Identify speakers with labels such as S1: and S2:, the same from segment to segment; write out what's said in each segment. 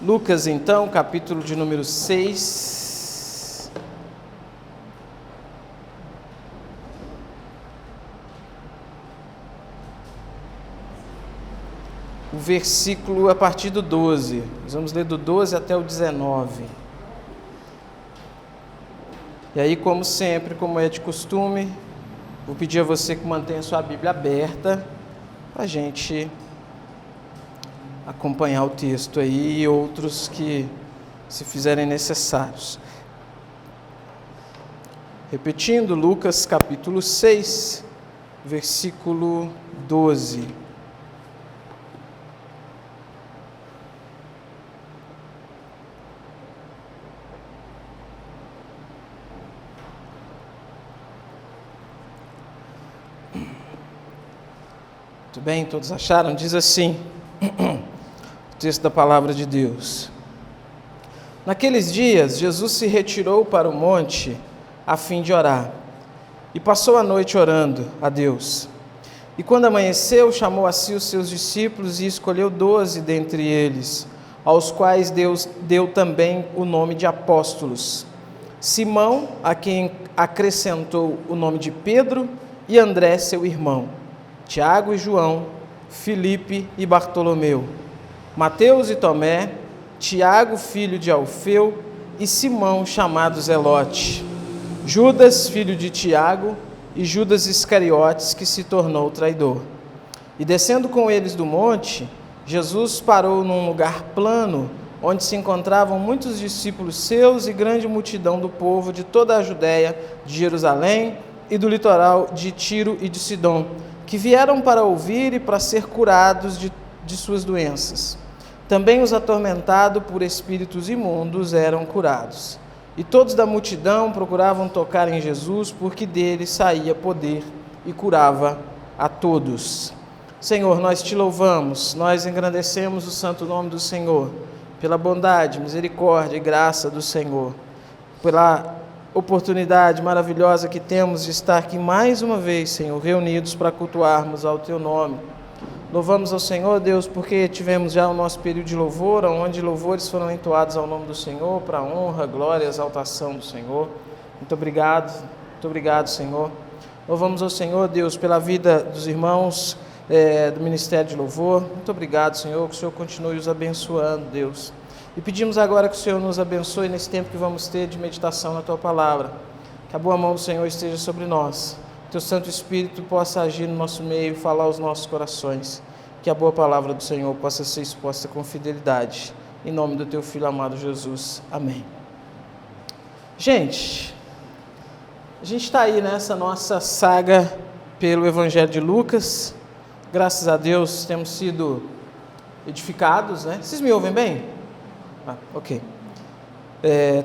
S1: Lucas, então, capítulo de número 6. O versículo a partir do 12. Nós vamos ler do 12 até o 19. E aí, como sempre, como é de costume, vou pedir a você que mantenha sua Bíblia aberta para a gente acompanhar o texto aí e outros que se fizerem necessários. Repetindo, Lucas capítulo 6, versículo 12. Muito bem, todos acharam? Diz assim, o texto da palavra de Deus. Naqueles dias, Jesus se retirou para o monte a fim de orar, e passou a noite orando a Deus. E quando amanheceu, chamou a si os seus discípulos e escolheu 12 dentre eles, aos quais Deus deu também o nome de apóstolos. Simão, a quem acrescentou o nome de Pedro, e André, seu irmão, Tiago e João, Filipe e Bartolomeu, Mateus e Tomé, Tiago, filho de Alfeu, e Simão, chamado Zelote, Judas, filho de Tiago, e Judas Iscariotes, que se tornou traidor. E descendo com eles do monte, Jesus parou num lugar plano, onde se encontravam muitos discípulos seus e grande multidão do povo de toda a Judéia, de Jerusalém e do litoral de Tiro e de Sidom, que vieram para ouvir e para ser curados de suas doenças. Também os atormentados por espíritos imundos eram curados. E todos da multidão procuravam tocar em Jesus, porque dele saía poder e curava a todos. Senhor, nós te louvamos, nós engrandecemos o santo nome do Senhor, pela bondade, misericórdia e graça do Senhor, pela oportunidade maravilhosa que temos de estar aqui mais uma vez, Senhor, reunidos para cultuarmos ao Teu nome. Louvamos ao Senhor, Deus, porque tivemos já o nosso período de louvor, onde louvores foram entoados ao nome do Senhor, para a honra, glória e exaltação do Senhor. Muito obrigado, Senhor. Louvamos ao Senhor, Deus, pela vida dos irmãos do Ministério de Louvor. Muito obrigado, Senhor, que o Senhor continue os abençoando, Deus. E pedimos agora que o Senhor nos abençoe nesse tempo que vamos ter de meditação na Tua Palavra. Que a boa mão do Senhor esteja sobre nós. Que o Santo Espírito possa agir no nosso meio e falar aos nossos corações. Que a boa palavra do Senhor possa ser exposta com fidelidade. Em nome do Teu Filho amado Jesus. Amém. Gente, a gente está aí nessa nossa saga pelo Evangelho de Lucas. Graças a Deus temos sido edificados, né? Vocês me ouvem bem? Ok.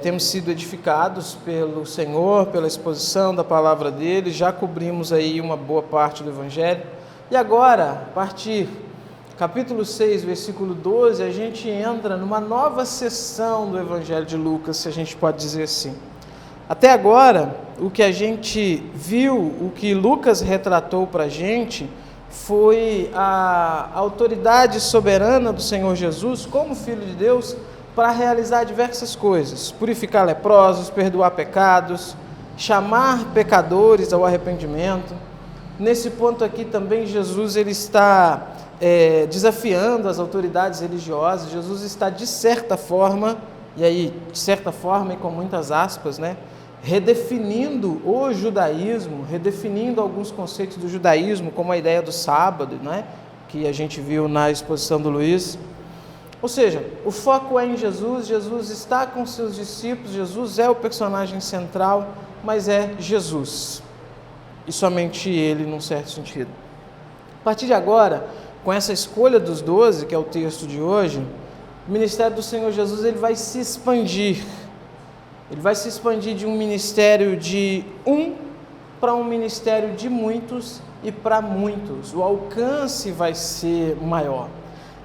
S1: Temos sido edificados pelo Senhor, pela exposição da palavra dele, já cobrimos aí uma boa parte do Evangelho, e agora, a partir do capítulo 6, versículo 12, a gente entra numa nova sessão do Evangelho de Lucas, se a gente pode dizer assim. Até agora, o que a gente viu, o que Lucas retratou para a gente, foi a autoridade soberana do Senhor Jesus, como Filho de Deus, para realizar diversas coisas, purificar leprosos, perdoar pecados, chamar pecadores ao arrependimento. Nesse ponto aqui também Jesus ele está desafiando as autoridades religiosas. Jesus está de certa forma, e com muitas aspas, né, redefinindo o judaísmo, redefinindo alguns conceitos do judaísmo, como a ideia do sábado, né, que a gente viu na exposição do Luiz. Ou seja, o foco é em Jesus, Jesus está com seus discípulos, Jesus é o personagem central, mas é Jesus, e somente Ele, num certo sentido. A partir de agora, com essa escolha dos 12, que é o texto de hoje, o ministério do Senhor Jesus ele vai se expandir. Ele vai se expandir de um ministério de um para um ministério de muitos e para muitos. O alcance vai ser maior.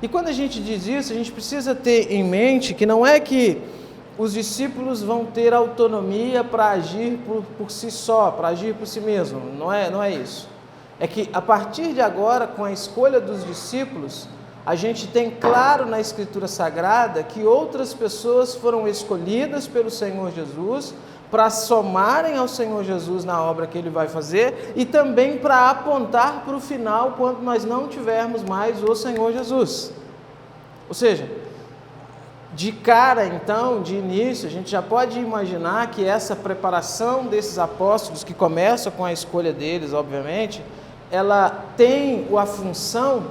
S1: E quando a gente diz isso, a gente precisa ter em mente que não é que os discípulos vão ter autonomia para agir por si só, para agir por si mesmo. Não é isso. É que a partir de agora, com a escolha dos discípulos, a gente tem claro na Escritura Sagrada que outras pessoas foram escolhidas pelo Senhor Jesus para somarem ao Senhor Jesus na obra que Ele vai fazer e também para apontar para o final quando nós não tivermos mais o Senhor Jesus. Ou seja, de cara então, de início, a gente já pode imaginar que essa preparação desses apóstolos, que começa com a escolha deles, obviamente, ela tem a função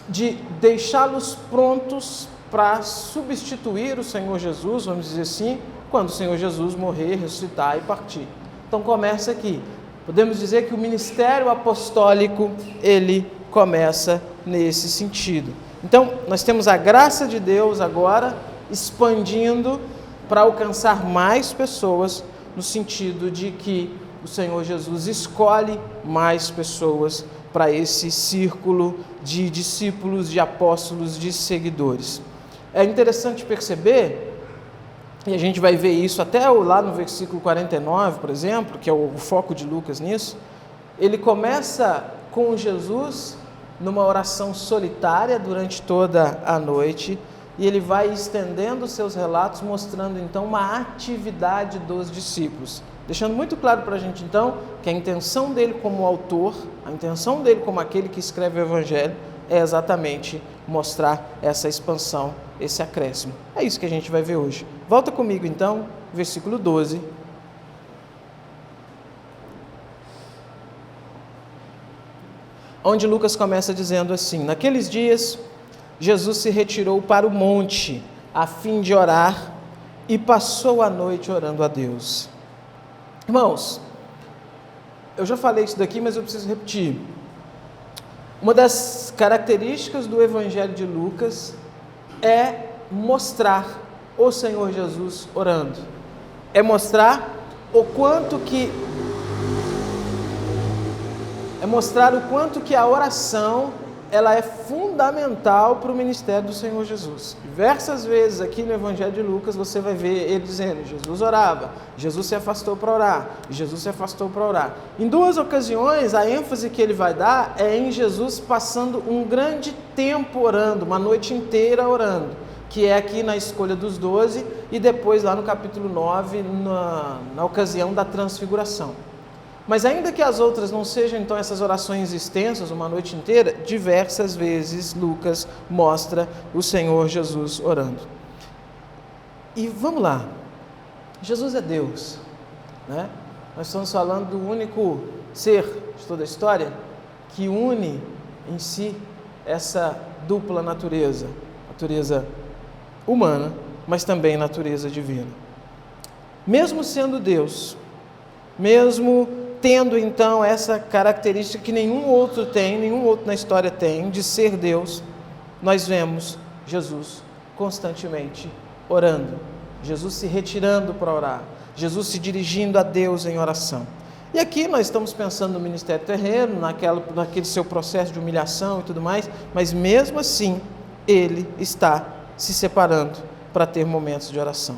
S1: de deixá-los prontos para substituir o Senhor Jesus, vamos dizer assim, quando o Senhor Jesus morrer, ressuscitar e partir. Então começa aqui. Podemos dizer que o ministério apostólico, ele começa nesse sentido. Então, nós temos a graça de Deus agora expandindo para alcançar mais pessoas, no sentido de que o Senhor Jesus escolhe mais pessoas para esse círculo de discípulos, de apóstolos, de seguidores. É interessante perceber, e a gente vai ver isso até lá no versículo 49, por exemplo, que é o foco de Lucas nisso, ele começa com Jesus numa oração solitária durante toda a noite, e ele vai estendendo seus relatos, mostrando então uma atividade dos discípulos, deixando muito claro para a gente então que a intenção dele como autor, a intenção dele como aquele que escreve o Evangelho é exatamente mostrar essa expansão, esse acréscimo. É isso que a gente vai ver hoje. Volta comigo então, versículo 12. Onde Lucas começa dizendo assim: naqueles dias, Jesus se retirou para o monte, a fim de orar, e passou a noite orando a Deus. Irmãos, eu já falei isso daqui, mas eu preciso repetir. Uma das características do Evangelho de Lucas é mostrar o Senhor Jesus orando. É mostrar o quanto que a oração ela é fundamental para o ministério do Senhor Jesus. Diversas vezes aqui no Evangelho de Lucas você vai ver ele dizendo: Jesus orava, Jesus se afastou para orar, Jesus se afastou para orar. Em duas ocasiões a ênfase que ele vai dar é em Jesus passando um grande tempo orando, uma noite inteira orando, que é aqui na escolha dos 12 e depois lá no capítulo 9 na ocasião da transfiguração. Mas ainda que as outras não sejam então essas orações extensas, uma noite inteira, diversas vezes Lucas mostra o Senhor Jesus orando. E vamos lá, Jesus é Deus, né? Nós estamos falando do único ser de toda a história que une em si essa dupla natureza, natureza humana, mas também natureza divina. Mesmo sendo Deus, mesmo tendo então essa característica que nenhum outro na história tem, de ser Deus, nós vemos Jesus constantemente orando, Jesus se retirando para orar, Jesus se dirigindo a Deus em oração. E aqui nós estamos pensando no ministério terreno, naquele seu processo de humilhação e tudo mais, mas mesmo assim, ele está se separando para ter momentos de oração.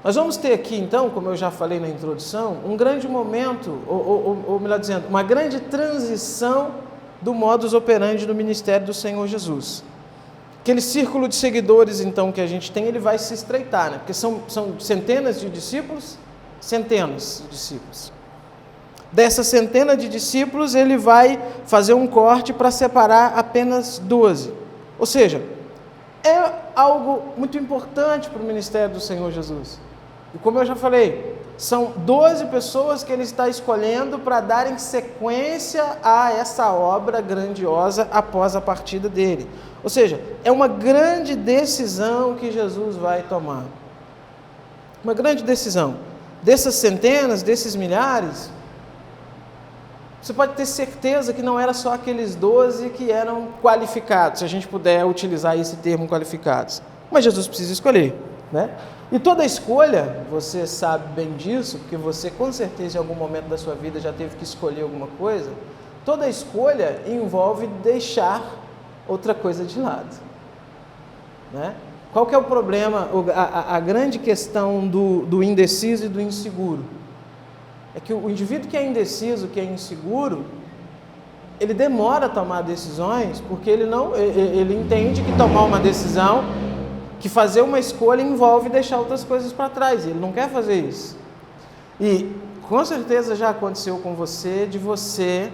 S1: Nós vamos ter aqui, então, como eu já falei na introdução, um grande momento, ou melhor dizendo, uma grande transição do modus operandi do ministério do Senhor Jesus. Aquele círculo de seguidores, então, que a gente tem, ele vai se estreitar, né? Porque são centenas de discípulos, centenas de discípulos. Dessa centena de discípulos, ele vai fazer um corte para separar apenas 12. Ou seja, é algo muito importante para o ministério do Senhor Jesus. E como eu já falei, são 12 pessoas que ele está escolhendo para darem sequência a essa obra grandiosa após a partida dele. Ou seja, é uma grande decisão que Jesus vai tomar. Uma grande decisão. Dessas centenas, desses milhares, você pode ter certeza que não era só aqueles 12 que eram qualificados, se a gente puder utilizar esse termo qualificados. Mas Jesus precisa escolher, né? E toda escolha, você sabe bem disso, porque você com certeza em algum momento da sua vida já teve que escolher alguma coisa, toda escolha envolve deixar outra coisa de lado, né? Qual que é o problema, a grande questão do indeciso e do inseguro? É que o indivíduo que é indeciso, que é inseguro, ele demora a tomar decisões porque ele entende que tomar uma decisão, que fazer uma escolha envolve deixar outras coisas para trás. Ele não quer fazer isso. E com certeza já aconteceu com você, de você,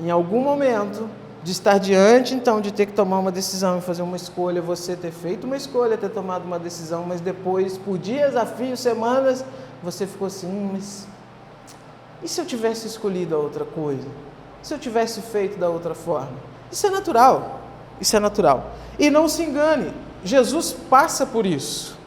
S1: em algum momento, de estar diante, então, de ter que tomar uma decisão e fazer uma escolha, você ter feito uma escolha, ter tomado uma decisão, mas depois, por dias, a fios, semanas, você ficou assim, mas e se eu tivesse escolhido a outra coisa? Se eu tivesse feito da outra forma? Isso é natural, isso é natural. E não se engane, Jesus passa por isso.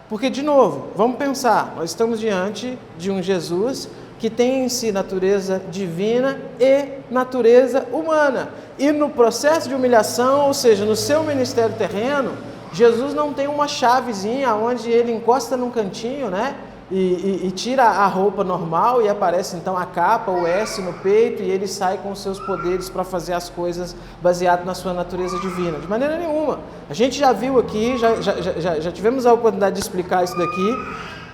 S1: Porque, de novo, vamos pensar, nós estamos diante de um Jesus que tem em si natureza divina e natureza humana. E no processo de humilhação, ou seja, no seu ministério terreno, Jesus não tem uma chavezinha onde ele encosta num cantinho, né? E tira a roupa normal e aparece então a capa, o S no peito, e ele sai com os seus poderes para fazer as coisas baseado na sua natureza divina. De maneira nenhuma. A gente já viu aqui, já tivemos a oportunidade de explicar isso daqui,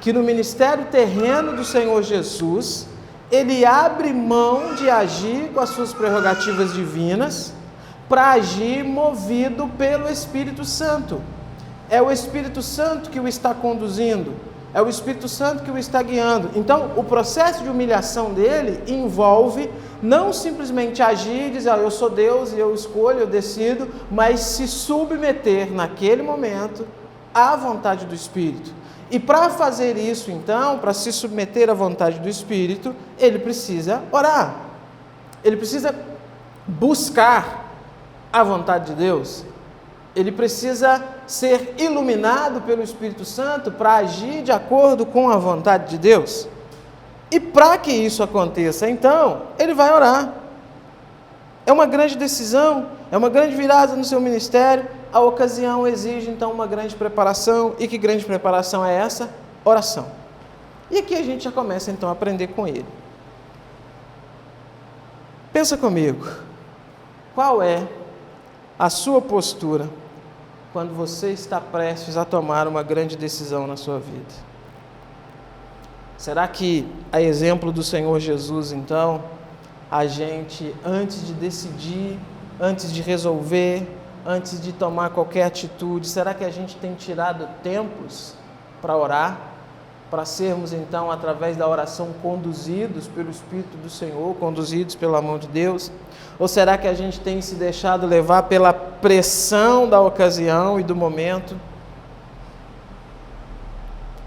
S1: que no ministério terreno do Senhor Jesus, ele abre mão de agir com as suas prerrogativas divinas para agir movido pelo Espírito Santo. É o Espírito Santo que o está conduzindo, é o Espírito Santo que o está guiando. Então, o processo de humilhação dele envolve não simplesmente agir e dizer, eu sou Deus e eu escolho, eu decido, mas se submeter naquele momento à vontade do Espírito. E para fazer isso, então, para se submeter à vontade do Espírito, ele precisa orar. Ele precisa buscar a vontade de Deus. Ele precisa ser iluminado pelo Espírito Santo para agir de acordo com a vontade de Deus. E para que isso aconteça, então, ele vai orar. É uma grande decisão, é uma grande virada no seu ministério. A ocasião exige, então, uma grande preparação. E que grande preparação é essa? Oração. E aqui a gente já começa, então, a aprender com ele. Pensa comigo. Qual é a sua postura quando você está prestes a tomar uma grande decisão na sua vida? Será que, a exemplo do Senhor Jesus, então, a gente, antes de decidir, antes de resolver, antes de tomar qualquer atitude, será que a gente tem tirado tempos para orar? Para sermos, então, através da oração, conduzidos pelo Espírito do Senhor, conduzidos pela mão de Deus? Ou será que a gente tem se deixado levar pela pressão da ocasião e do momento?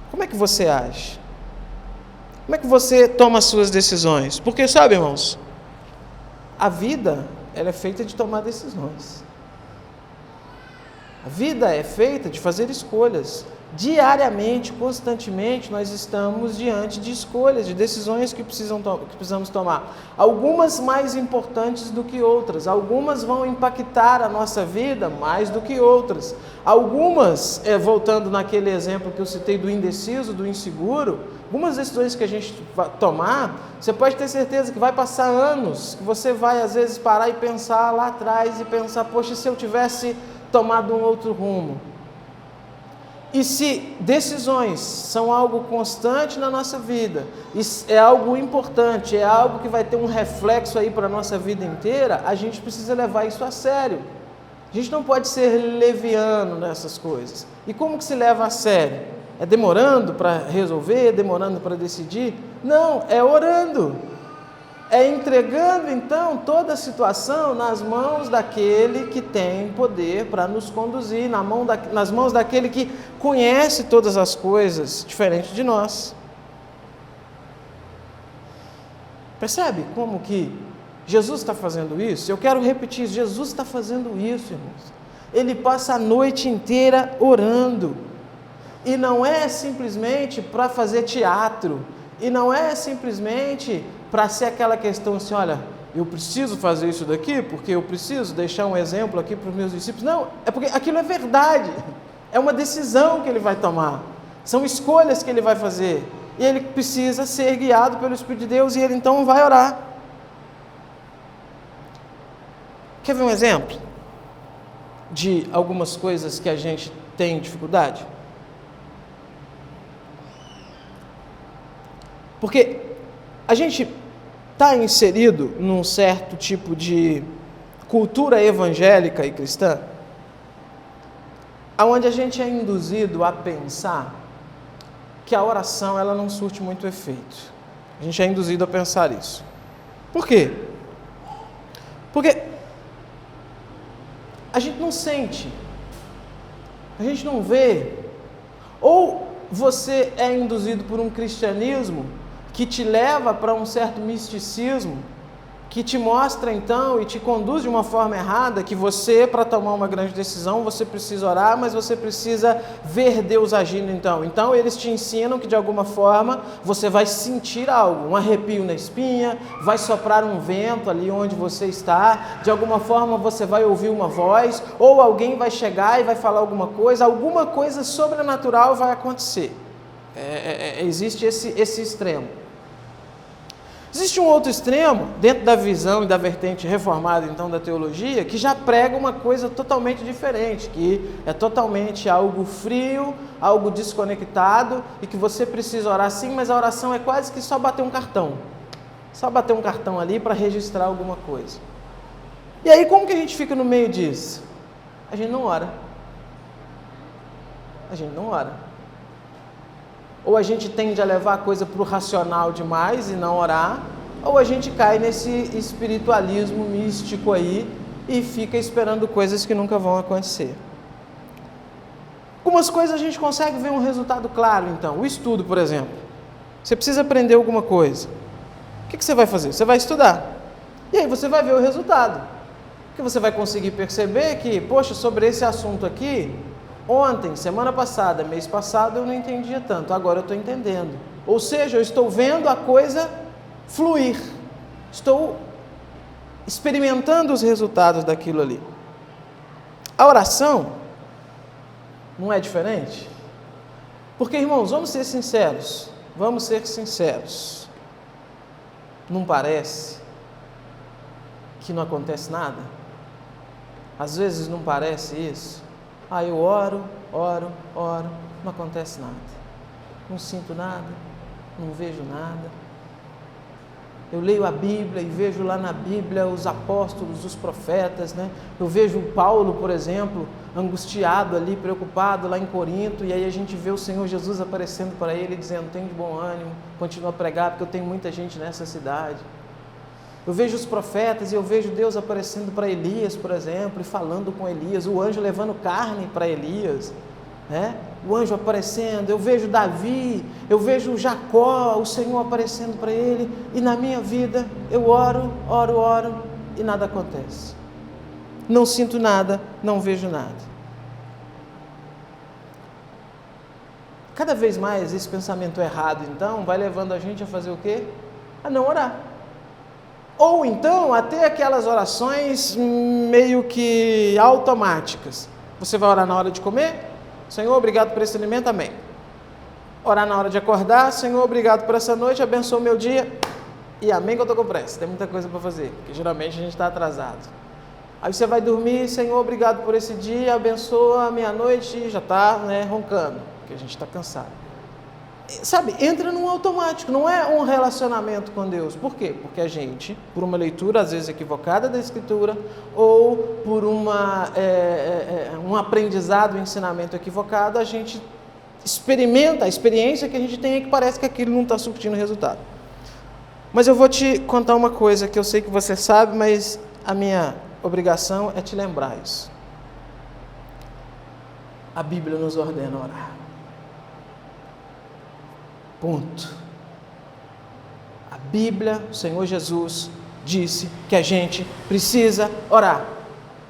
S1: Como é que você age? Como é que você toma as suas decisões? Porque, sabe, irmãos, a vida, ela é feita de tomar decisões. A vida é feita de fazer escolhas. Diariamente, constantemente, nós estamos diante de escolhas, de decisões que precisamos tomar. Algumas mais importantes do que outras. Algumas vão impactar a nossa vida mais do que outras. Algumas, voltando naquele exemplo que eu citei do indeciso, do inseguro, algumas decisões que a gente vai tomar, você pode ter certeza que vai passar anos, que você vai às vezes parar e pensar lá atrás e pensar, poxa, se eu tivesse tomado um outro rumo. E se decisões são algo constante na nossa vida, é algo importante, é algo que vai ter um reflexo aí para a nossa vida inteira, a gente precisa levar isso a sério. A gente não pode ser leviano nessas coisas. E como que se leva a sério? É demorando para resolver, demorando para decidir? Não, é orando. É entregando, então, toda a situação nas mãos daquele que tem poder para nos conduzir, nas mãos daquele que conhece todas as coisas, diferente de nós. Percebe como que Jesus está fazendo isso? Eu quero repetir, Jesus está fazendo isso, irmãos. Ele passa a noite inteira orando. E não é simplesmente para fazer teatro. E não é simplesmente para ser aquela questão assim, olha, eu preciso fazer isso daqui porque eu preciso deixar um exemplo aqui para os meus discípulos. Não, é porque aquilo é verdade. É uma decisão que ele vai tomar. São escolhas que ele vai fazer. E ele precisa ser guiado pelo Espírito de Deus e ele então vai orar. Quer ver um exemplo de algumas coisas que a gente tem dificuldade? Porque a gente está inserido num certo tipo de cultura evangélica e cristã, onde a gente é induzido a pensar que a oração ela não surte muito efeito. A gente é induzido a pensar isso. Por quê? Porque a gente não sente, a gente não vê, ou você é induzido por um cristianismo que te leva para um certo misticismo, que te mostra então e te conduz de uma forma errada, que você, para tomar uma grande decisão, você precisa orar, mas você precisa ver Deus agindo então. Então eles te ensinam que de alguma forma você vai sentir algo, um arrepio na espinha, vai soprar um vento ali onde você está, de alguma forma você vai ouvir uma voz, ou alguém vai chegar e vai falar alguma coisa sobrenatural vai acontecer. Existe esse extremo. Existe um outro extremo, dentro da visão e da vertente reformada, então, da teologia, que já prega uma coisa totalmente diferente, que é totalmente algo frio, algo desconectado, e que você precisa orar sim, mas a oração é quase que só bater um cartão. Só bater um cartão ali para registrar alguma coisa. E aí, como que a gente fica no meio disso? A gente não ora. A gente não ora. Ou a gente tende a levar a coisa para o racional demais e não orar, ou a gente cai nesse espiritualismo místico aí e fica esperando coisas que nunca vão acontecer. Algumas coisas a gente consegue ver um resultado claro, então. O estudo, por exemplo. Você precisa aprender alguma coisa. O que você vai fazer? Você vai estudar. E aí você vai ver o resultado. Porque você vai conseguir perceber que, poxa, sobre esse assunto aqui, ontem, semana passada, mês passado, eu não entendia tanto, agora eu estou entendendo. Ou seja, eu estou vendo a coisa fluir, estou experimentando os resultados daquilo ali. A oração não é diferente? Porque, irmãos, vamos ser sinceros, não parece que não acontece nada? Às vezes não parece isso? Eu oro, não acontece nada. Não sinto nada, não vejo nada. Eu leio a Bíblia e vejo lá na Bíblia os apóstolos, os profetas, né? Eu vejo Paulo, por exemplo, angustiado ali, preocupado lá em Corinto, e aí a gente vê o Senhor Jesus aparecendo para ele, dizendo, tem de bom ânimo, continua a pregar, porque eu tenho muita gente nessa cidade. Eu vejo os profetas e eu vejo Deus aparecendo para Elias, por exemplo, e falando com Elias, o anjo levando carne para Elias, né? O anjo aparecendo, eu vejo Davi, eu vejo Jacó, o Senhor aparecendo para ele, e na minha vida eu oro, e nada acontece. Não sinto nada, não vejo nada. Cada vez mais esse pensamento errado, então, vai levando a gente a fazer o quê? A não orar. Ou então, até aquelas orações meio que automáticas. Você vai orar na hora de comer? Senhor, obrigado por esse alimento, amém. Orar na hora de acordar? Senhor, obrigado por essa noite, abençoa o meu dia. E amém que eu estou com pressa, tem muita coisa para fazer, porque geralmente a gente está atrasado. Aí você vai dormir, Senhor, obrigado por esse dia, abençoa a meia-noite e já está roncando, porque a gente está cansado. Sabe, entra num automático, não é um relacionamento com Deus. Por quê? Porque a gente, por uma leitura às vezes equivocada da Escritura, ou por um aprendizado, um ensinamento equivocado, a gente experimenta, a experiência que a gente tem é que parece que aquilo não está surtindo resultado. Mas eu vou te contar uma coisa que eu sei que você sabe, mas a minha obrigação é te lembrar isso. A Bíblia nos ordena orar. Ponto. A Bíblia, o Senhor Jesus disse que a gente precisa orar.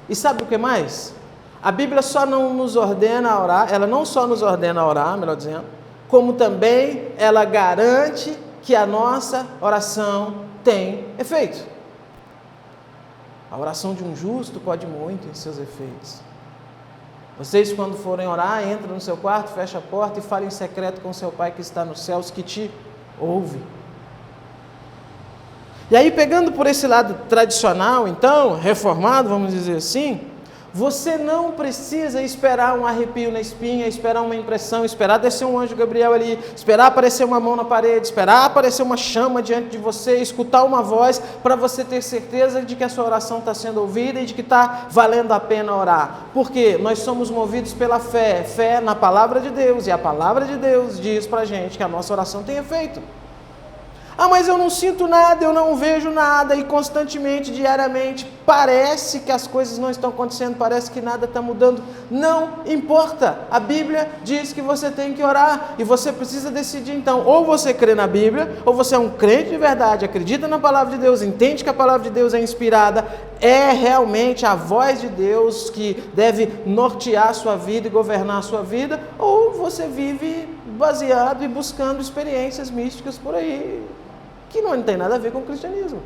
S1: E sabe o que mais? A Bíblia só não nos ordena a orar, ela não só nos ordena a orar, melhor dizendo, como também ela garante que a nossa oração tem efeito. A oração de um justo pode muito em seus efeitos. Vocês, quando forem orar, entram no seu quarto, fecha a porta e falem em secreto com seu Pai que está nos céus, que te ouve. E aí, pegando por esse lado tradicional, então, reformado, vamos dizer assim, Você não precisa esperar um arrepio na espinha, esperar uma impressão, esperar descer um anjo Gabriel ali, esperar aparecer uma mão na parede, esperar aparecer uma chama diante de você, escutar uma voz, para você ter certeza de que a sua oração está sendo ouvida e de que está valendo a pena orar. Por quê? Nós somos movidos pela fé, fé na palavra de Deus, e a palavra de Deus diz para a gente que a nossa oração tem efeito. Ah, mas eu não sinto nada, eu não vejo nada, e constantemente, diariamente, parece que as coisas não estão acontecendo, parece que nada está mudando. Não importa, a Bíblia diz que você tem que orar, e você precisa decidir então, ou você crê na Bíblia, ou você é um crente de verdade, acredita na palavra de Deus, entende que a palavra de Deus é inspirada, é realmente a voz de Deus que deve nortear a sua vida e governar a sua vida, ou você vive baseado e buscando experiências místicas por aí, que não tem nada a ver com o cristianismo.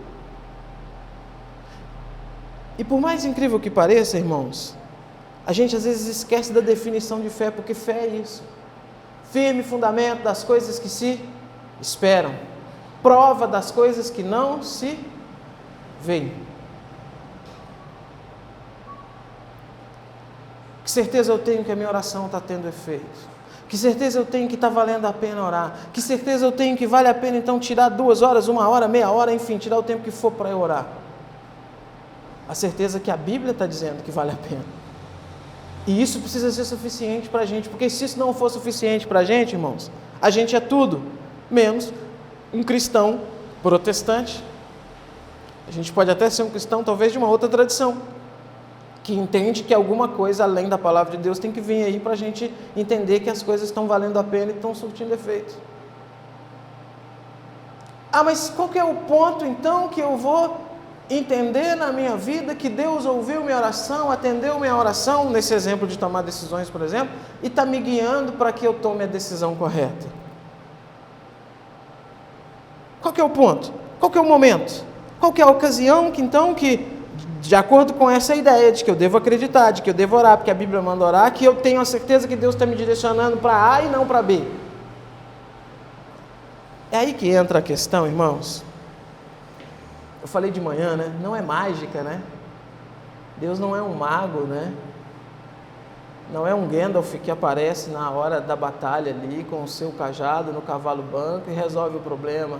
S1: E por mais incrível que pareça, irmãos, a gente às vezes esquece da definição de fé, porque fé é isso: firme fundamento das coisas que se esperam, prova das coisas que não se veem. Que certeza eu tenho que a minha oração está tendo efeito? Que certeza eu tenho que está valendo a pena orar? Que certeza eu tenho que vale a pena então tirar 2 horas, 1 hora, meia hora, enfim, tirar o tempo que for para eu orar? A certeza que a Bíblia está dizendo que vale a pena. E isso precisa ser suficiente para a gente, porque se isso não for suficiente para a gente, irmãos, a gente é tudo menos um cristão protestante. A gente pode até ser um cristão talvez de uma outra tradição, que entende que alguma coisa além da palavra de Deus tem que vir aí para a gente entender que as coisas estão valendo a pena e estão surtindo efeito. Ah, mas qual que é o ponto então que eu vou entender na minha vida que Deus ouviu minha oração, atendeu minha oração, nesse exemplo de tomar decisões, por exemplo, e está me guiando para que eu tome a decisão correta? Qual que é o ponto? Qual que é o momento? Qual que é a ocasião que então que, de acordo com essa ideia de que eu devo acreditar, de que eu devo orar, porque a Bíblia manda orar, que eu tenho a certeza que Deus está me direcionando para A e não para B? É aí que entra a questão, irmãos. Eu falei de manhã, né? Não é mágica, né? Deus não é um mago, né? Não é um Gandalf que aparece na hora da batalha ali com o seu cajado no cavalo branco e resolve o problema.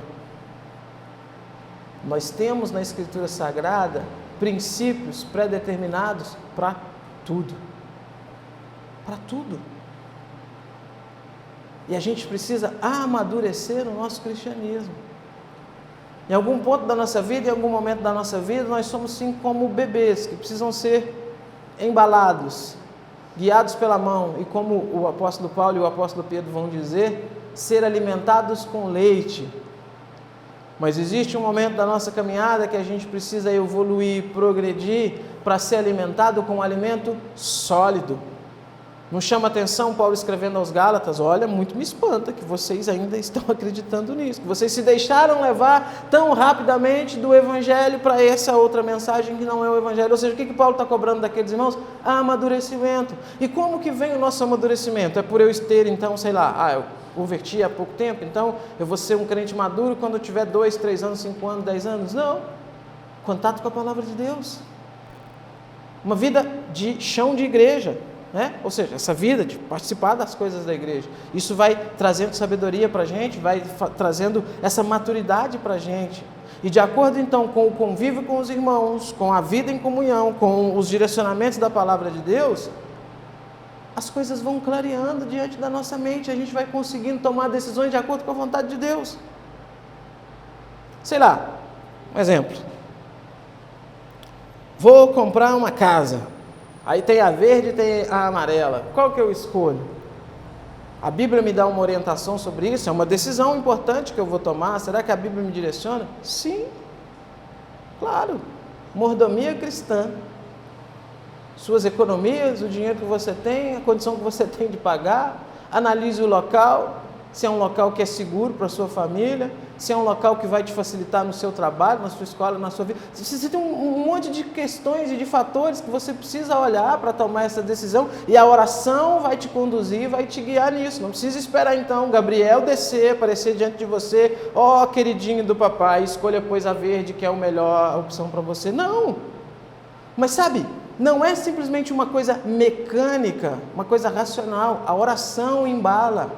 S1: Nós temos na Escritura Sagrada princípios pré-determinados para tudo. Para tudo. E a gente precisa amadurecer o nosso cristianismo. Em algum ponto da nossa vida, em algum momento da nossa vida, nós somos sim como bebês que precisam ser embalados, guiados pela mão, e como o apóstolo Paulo e o apóstolo Pedro vão dizer, ser alimentados com leite. Mas existe um momento da nossa caminhada que a gente precisa evoluir, progredir, para ser alimentado com um alimento sólido. Não chama atenção Paulo escrevendo aos Gálatas? Olha, muito me espanta que vocês ainda estão acreditando nisso, que vocês se deixaram levar tão rapidamente do Evangelho para essa outra mensagem que não é o Evangelho. Ou seja, o que Paulo está cobrando daqueles irmãos? Amadurecimento. E como que vem o nosso amadurecimento? É por eu ter, então, sei lá, eu converti há pouco tempo, então eu vou ser um crente maduro quando eu tiver 2, 3 anos, 5 anos, 10 anos? Não. Contato com a palavra de Deus. Uma vida de chão de igreja. Né? Ou seja, essa vida de participar das coisas da igreja, isso vai trazendo sabedoria para a gente, vai trazendo essa maturidade para a gente, e de acordo então com o convívio com os irmãos, com a vida em comunhão, com os direcionamentos da palavra de Deus, as coisas vão clareando diante da nossa mente, a gente vai conseguindo tomar decisões de acordo com a vontade de Deus. Sei lá, um exemplo, vou comprar uma casa. Aí tem a verde e tem a amarela. Qual que eu escolho? A Bíblia me dá uma orientação sobre isso? É uma decisão importante que eu vou tomar. Será que a Bíblia me direciona? Sim, claro. Mordomia cristã. Suas economias, o dinheiro que você tem, a condição que você tem de pagar. Analise o local, se é um local que é seguro para a sua família, se é um local que vai te facilitar no seu trabalho, na sua escola, na sua vida. Você tem um monte de questões e de fatores que você precisa olhar para tomar essa decisão, e a oração vai te conduzir, vai te guiar nisso. Não precisa esperar então Gabriel descer, aparecer diante de você, ó queridinho do papai, escolha pois a verde que é a melhor opção para você. Não! Mas sabe, não é simplesmente uma coisa mecânica, uma coisa racional. A oração embala.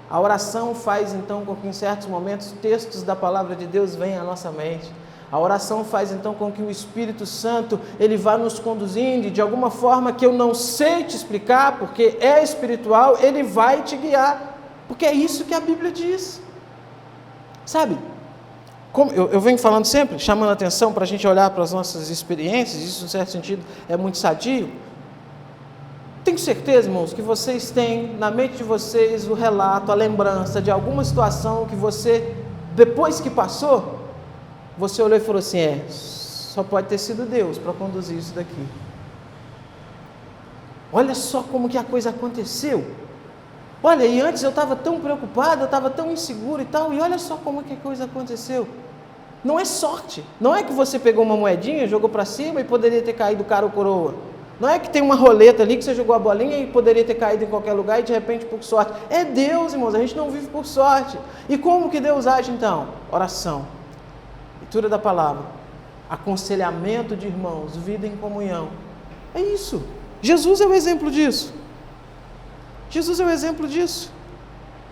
S1: A oração faz então com que em certos momentos textos da palavra de Deus venham à nossa mente. A oração faz então com que o Espírito Santo ele vá nos conduzindo e de alguma forma que eu não sei te explicar, porque é espiritual, ele vai te guiar, porque é isso que a Bíblia diz. Sabe, como eu venho falando sempre, chamando a atenção para a gente olhar para as nossas experiências, isso em certo sentido é muito sadio. Tenho certeza, irmãos, que vocês têm na mente de vocês o relato, a lembrança de alguma situação que você, depois que passou, você olhou e falou assim, só pode ter sido Deus para conduzir isso daqui. Olha só como que a coisa aconteceu. Olha, e antes eu estava tão preocupado, eu estava tão inseguro e tal, e olha só como que a coisa aconteceu. Não é sorte, não é que você pegou uma moedinha, jogou para cima e poderia ter caído cara ou coroa. Não é que tem uma roleta ali que você jogou a bolinha e poderia ter caído em qualquer lugar e de repente por sorte. É Deus, irmãos, a gente não vive por sorte. E como que Deus age então? Oração, leitura da palavra, aconselhamento de irmãos, vida em comunhão. É isso. Jesus é o exemplo disso. Jesus é o exemplo disso.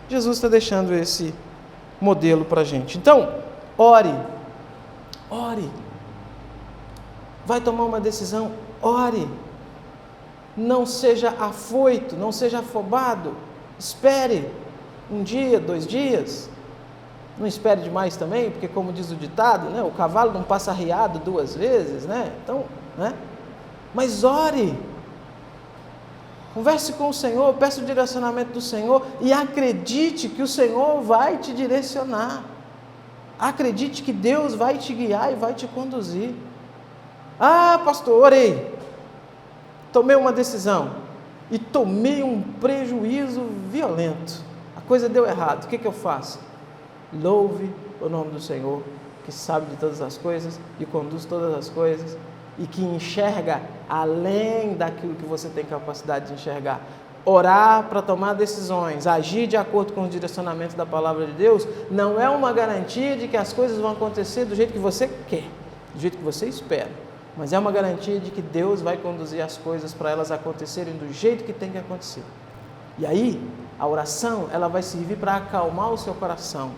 S1: Jesus está deixando esse modelo para a gente. Então, ore. Vai tomar uma decisão, ore. Não seja afoito, não seja afobado. Espere um dia, 2 dias. Não espere demais também, porque como diz o ditado, né, o cavalo não passa arriado 2 vezes, né? Então, né? Mas ore. Converse com o Senhor, peça o direcionamento do Senhor e acredite que o Senhor vai te direcionar. Acredite que Deus vai te guiar e vai te conduzir. Ah, pastor, orei. Tomei uma decisão e tomei um prejuízo violento. A coisa deu errado. O que eu faço? Louve o nome do Senhor, que sabe de todas as coisas e conduz todas as coisas e que enxerga além daquilo que você tem capacidade de enxergar. Orar para tomar decisões, agir de acordo com os direcionamentos da palavra de Deus, não é uma garantia de que as coisas vão acontecer do jeito que você quer, do jeito que você espera, mas é uma garantia de que Deus vai conduzir as coisas para elas acontecerem do jeito que tem que acontecer. E aí, a oração, ela vai servir para acalmar o seu coração,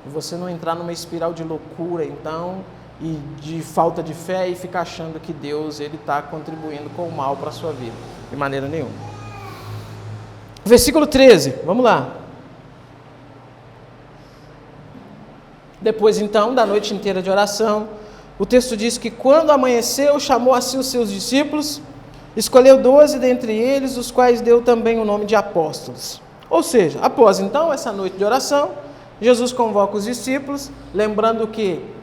S1: e você não entrar numa espiral de loucura, então, e de falta de fé e ficar achando que Deus ele está contribuindo com o mal para a sua vida, de maneira nenhuma. Versículo 13, vamos lá. Depois então da noite inteira de oração, o texto diz que quando amanheceu, chamou a si os seus discípulos, escolheu 12 dentre eles, os quais deu também o nome de apóstolos. Ou seja, após então essa noite de oração, Jesus convoca os discípulos, lembrando que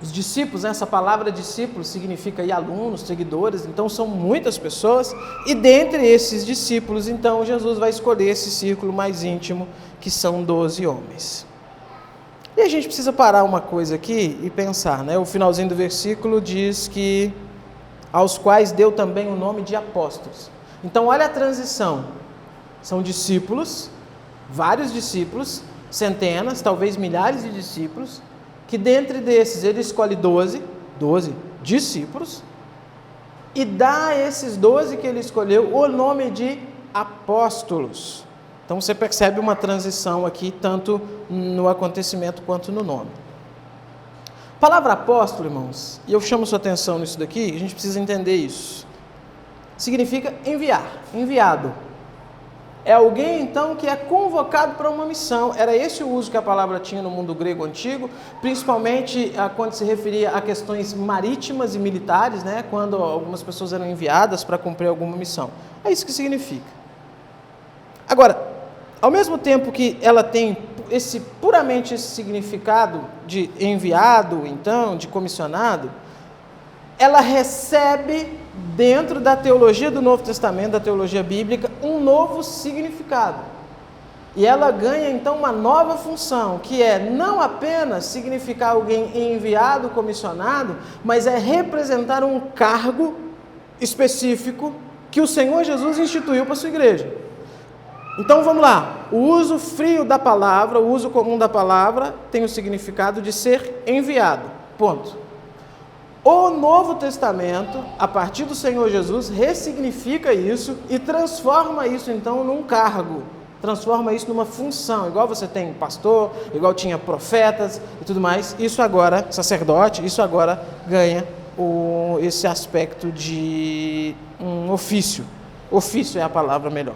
S1: os discípulos, essa palavra discípulos significa aí alunos, seguidores, então são muitas pessoas, e dentre esses discípulos, então, Jesus vai escolher esse círculo mais íntimo, que são 12 homens. E a gente precisa parar uma coisa aqui e pensar, né? O finalzinho do versículo diz que aos quais deu também o nome de apóstolos. Então, olha a transição. São discípulos, vários discípulos, centenas, talvez milhares de discípulos, que dentre desses ele escolhe 12 discípulos e dá a esses 12 que ele escolheu o nome de apóstolos. Então você percebe uma transição aqui, tanto no acontecimento quanto no nome. A palavra apóstolo, irmãos, e eu chamo sua atenção nisso daqui, a gente precisa entender isso. Significa enviar, enviado. É alguém, então, que é convocado para uma missão. Era esse o uso que a palavra tinha no mundo grego antigo, principalmente quando se referia a questões marítimas e militares, né? Quando algumas pessoas eram enviadas para cumprir alguma missão. É isso que significa. Agora, ao mesmo tempo que ela tem puramente esse significado de enviado, então, de comissionado, ela recebe, dentro da teologia do Novo Testamento, da teologia bíblica, um novo significado. E ela ganha, então, uma nova função, que é não apenas significar alguém enviado, comissionado, mas é representar um cargo específico que o Senhor Jesus instituiu para a sua igreja. Então, vamos lá. O uso frio da palavra, o uso comum da palavra, tem o significado de ser enviado. Ponto. O Novo Testamento, a partir do Senhor Jesus, ressignifica isso e transforma isso então num cargo, transforma isso numa função, igual você tem pastor, igual tinha profetas e tudo mais, isso agora, sacerdote, isso agora ganha esse aspecto de um ofício. Ofício é a palavra melhor.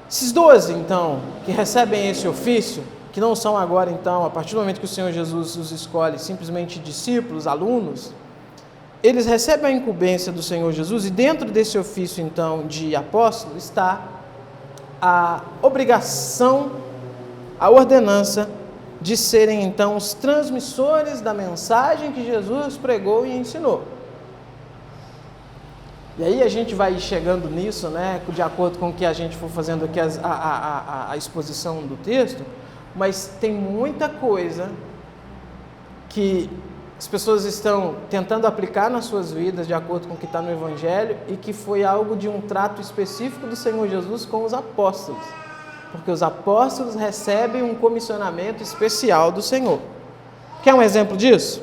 S1: Esses 12, então, que recebem esse ofício, que não são agora, então, a partir do momento que o Senhor Jesus os escolhe, simplesmente discípulos, alunos, eles recebem a incumbência do Senhor Jesus, e dentro desse ofício, então, de apóstolo, está a obrigação, a ordenança de serem, então, os transmissores da mensagem que Jesus pregou e ensinou. E aí a gente vai chegando nisso, né, de acordo com o que a gente for fazendo aqui a exposição do texto, mas tem muita coisa que as pessoas estão tentando aplicar nas suas vidas de acordo com o que está no Evangelho e que foi algo de um trato específico do Senhor Jesus com os apóstolos, porque os apóstolos recebem um comissionamento especial do Senhor. Quer um exemplo disso?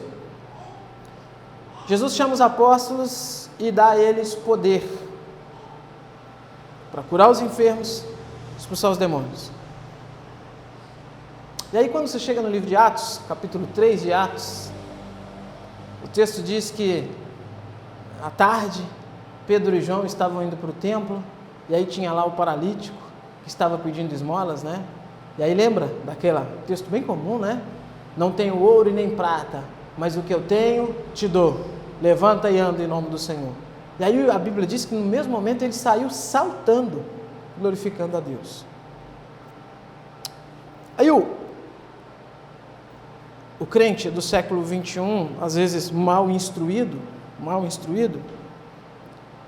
S1: Jesus chama os apóstolos e dá a eles poder para curar os enfermos, expulsar os demônios. E aí quando você chega no livro de Atos, capítulo 3 de Atos, o texto diz que à tarde Pedro e João estavam indo para o templo, e aí tinha lá o paralítico que estava pedindo esmolas, né? E aí lembra daquele texto bem comum, né? Não tenho ouro e nem prata, mas o que eu tenho te dou. Levanta e anda em nome do Senhor. E aí a Bíblia diz que no mesmo momento ele saiu saltando, glorificando a Deus. Aí o crente do século 21, às vezes mal instruído,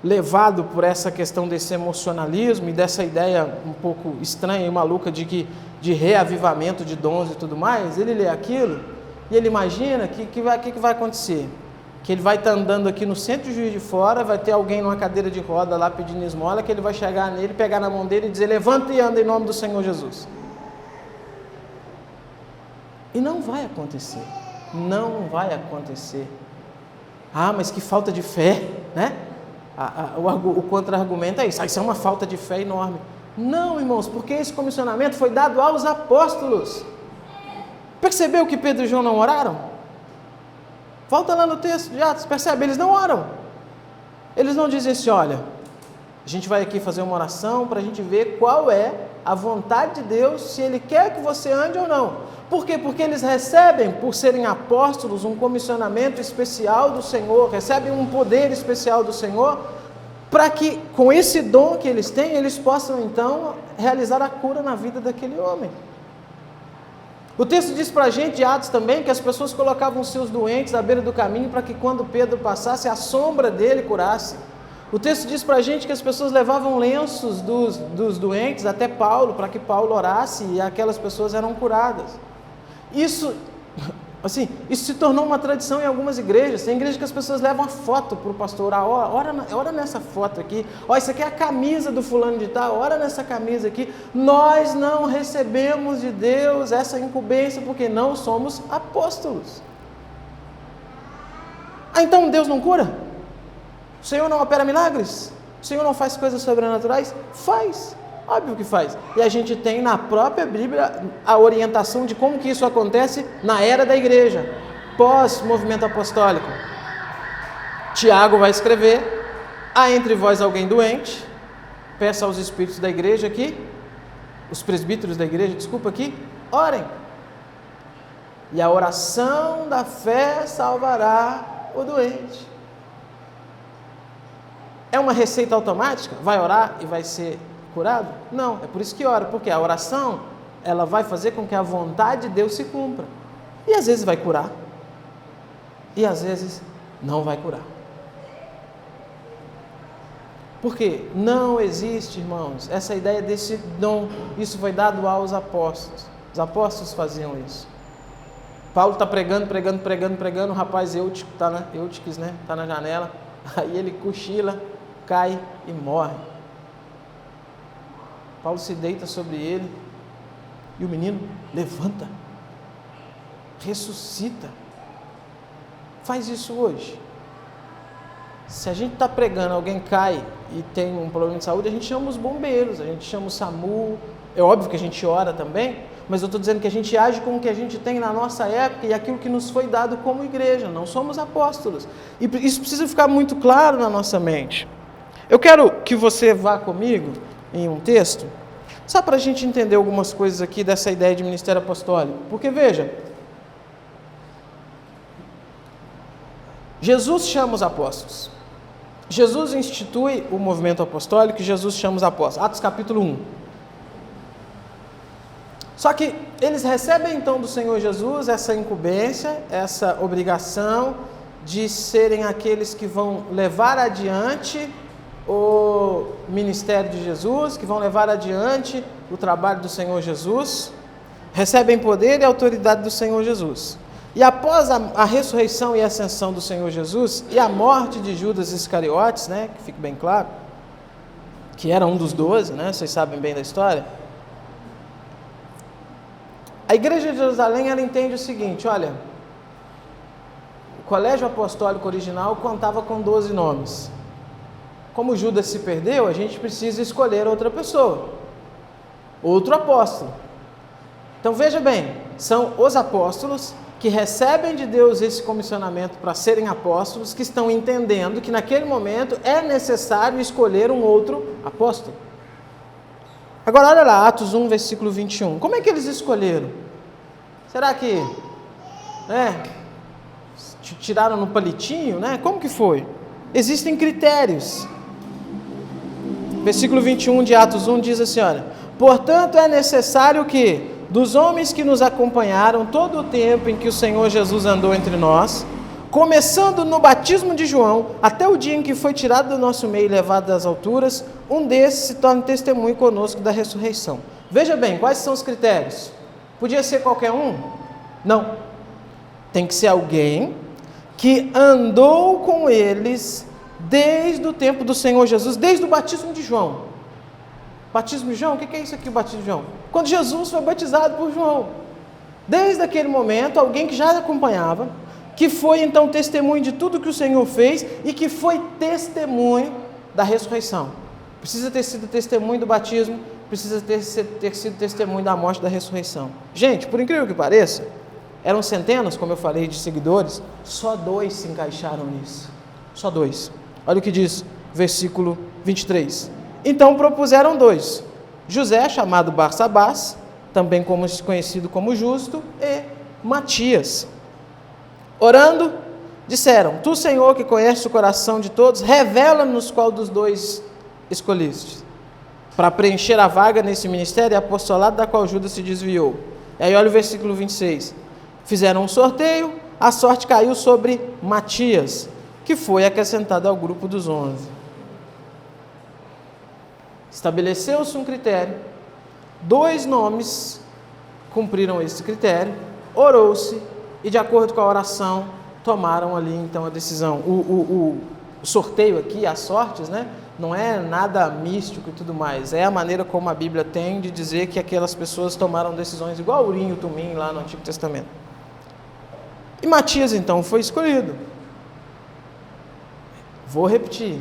S1: levado por essa questão desse emocionalismo e dessa ideia um pouco estranha e maluca de reavivamento de dons e tudo mais, ele lê aquilo e ele imagina que vai acontecer. Que ele vai estar andando aqui no centro de Juiz de Fora, vai ter alguém numa cadeira de roda lá pedindo esmola, que ele vai chegar nele, pegar na mão dele e dizer: levanta e anda em nome do Senhor Jesus. E não vai acontecer. Não vai acontecer. Ah, mas que falta de fé, né? O contra-argumento é isso. Isso é uma falta de fé enorme. Não, irmãos, porque esse comissionamento foi dado aos apóstolos. Percebeu que Pedro e João não oraram? Volta lá no texto de Atos, percebe? Eles não oram. Eles não dizem assim: olha, a gente vai aqui fazer uma oração para a gente ver qual é a vontade de Deus, se Ele quer que você ande ou não. Por quê? Porque eles recebem, por serem apóstolos, um comissionamento especial do Senhor, recebem um poder especial do Senhor, para que, com esse dom que eles têm, eles possam então realizar a cura na vida daquele homem. O texto diz para a gente, de Atos também, que as pessoas colocavam os seus doentes à beira do caminho para que quando Pedro passasse, a sombra dele curasse. O texto diz para a gente que as pessoas levavam lenços dos doentes até Paulo, para que Paulo orasse e aquelas pessoas eram curadas. Isso se tornou uma tradição em algumas igrejas. Tem igrejas que as pessoas levam a foto para o pastor orar. Ora nessa foto aqui. Isso aqui é a camisa do fulano de tal. Ora nessa camisa aqui. Nós não recebemos de Deus essa incumbência porque não somos apóstolos. Então Deus não cura? O Senhor não opera milagres? O Senhor não faz coisas sobrenaturais? Faz. Óbvio que faz. E a gente tem na própria Bíblia a orientação de como que isso acontece na era da igreja, pós-movimento apostólico. Tiago vai escrever: há entre vós alguém doente, peça aos espíritos da igreja aqui, os presbíteros da igreja, orem. E a oração da fé salvará o doente. É uma receita automática? Vai orar e vai ser curado? Não, é por isso que ora, porque a oração, ela vai fazer com que a vontade de Deus se cumpra. E às vezes vai curar, e às vezes não vai curar. Porque não existe, irmãos, essa ideia desse dom. Isso foi dado aos apóstolos. Os apóstolos faziam isso. Paulo está pregando, o rapaz Eutiques, né? Está na janela, aí ele cochila, cai e morre. Paulo se deita sobre ele e o menino levanta. ressuscita. Faz isso hoje. Se a gente está pregando, alguém cai e tem um problema de saúde, a gente chama os bombeiros, a gente chama o SAMU. É óbvio que a gente ora também, mas eu estou dizendo que a gente age com o que a gente tem na nossa época e aquilo que nos foi dado como igreja. Não somos apóstolos. E isso precisa ficar muito claro na nossa mente. Eu quero que você vá comigo em um texto, só para a gente entender algumas coisas aqui dessa ideia de ministério apostólico. Porque veja, Jesus chama os apóstolos. Jesus institui o movimento apostólico e Jesus chama os apóstolos. Atos capítulo 1. Só que eles recebem então do Senhor Jesus essa incumbência, essa obrigação de serem aqueles que vão levar adiante o ministério de Jesus, que vão levar adiante o trabalho do Senhor Jesus, recebem poder e autoridade do Senhor Jesus. E após a ressurreição e a ascensão do Senhor Jesus e a morte de Judas Iscariotes, né, que fique bem claro, que era um dos 12, né, vocês sabem bem da história, a igreja de Jerusalém, ela entende o seguinte: olha, o colégio apostólico original contava com 12 nomes. Como Judas se perdeu, a gente precisa escolher outra pessoa, outro apóstolo. Então veja bem, são os apóstolos que recebem de Deus esse comissionamento para serem apóstolos, que estão entendendo que naquele momento é necessário escolher um outro apóstolo. Agora olha lá, Atos 1, versículo 21. Como é que eles escolheram? Será que tiraram no palitinho, né? Como que foi? Existem critérios. Versículo 21 de Atos 1 diz assim, olha: portanto é necessário que dos homens que nos acompanharam todo o tempo em que o Senhor Jesus andou entre nós, começando no batismo de João, até o dia em que foi tirado do nosso meio e levado das alturas, um desses se torne testemunho conosco da ressurreição. Veja bem, quais são os critérios? Podia ser qualquer um? Não. Tem que ser alguém que andou com eles desde o tempo do Senhor Jesus, desde o batismo de João. Batismo de João? O que é isso aqui, o batismo de João? Quando Jesus foi batizado por João. Desde aquele momento, alguém que já acompanhava, que foi então testemunho de tudo que o Senhor fez e que foi testemunho da ressurreição. Precisa ter sido testemunho do batismo, precisa ter sido testemunho da morte e da ressurreição. Gente, por incrível que pareça, eram centenas, como eu falei, de seguidores, só 2 se encaixaram nisso. Só 2. Olha o que diz, versículo 23. Então propuseram 2, José, chamado Barsabás, também conhecido como Justo, e Matias. Orando, disseram: tu, Senhor, que conheces o coração de todos, revela-nos qual dos 2 escolheste, para preencher a vaga nesse ministério e apostolado da qual Judas se desviou. E aí olha o versículo 26. Fizeram um sorteio, a sorte caiu sobre Matias, que foi acrescentado ao grupo dos 11. Estabeleceu-se um critério, 2 nomes cumpriram esse critério, orou-se e, de acordo com a oração, tomaram ali então a decisão. O sorteio aqui, as sortes, né, não é nada místico e tudo mais, é a maneira como a Bíblia tem de dizer que aquelas pessoas tomaram decisões igual Urim e Tumim lá no Antigo Testamento. E Matias então foi escolhido. Vou repetir.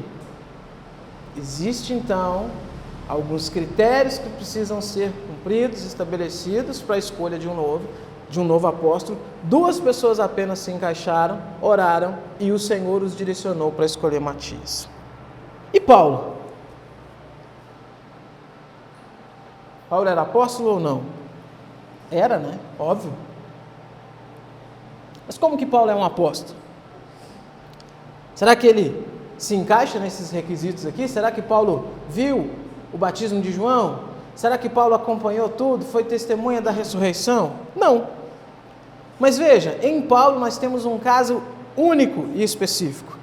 S1: Existe então alguns critérios que precisam ser cumpridos, estabelecidos para a escolha de um novo apóstolo. 2 pessoas apenas se encaixaram, oraram e o Senhor os direcionou para escolher Matias. E Paulo? Paulo era apóstolo ou não? Era, né? Óbvio. Mas como que Paulo é um apóstolo? Será que ele se encaixa nesses requisitos aqui? Será que Paulo viu o batismo de João? Será que Paulo acompanhou tudo? Foi testemunha da ressurreição? Não. Mas veja, em Paulo nós temos um caso único e específico.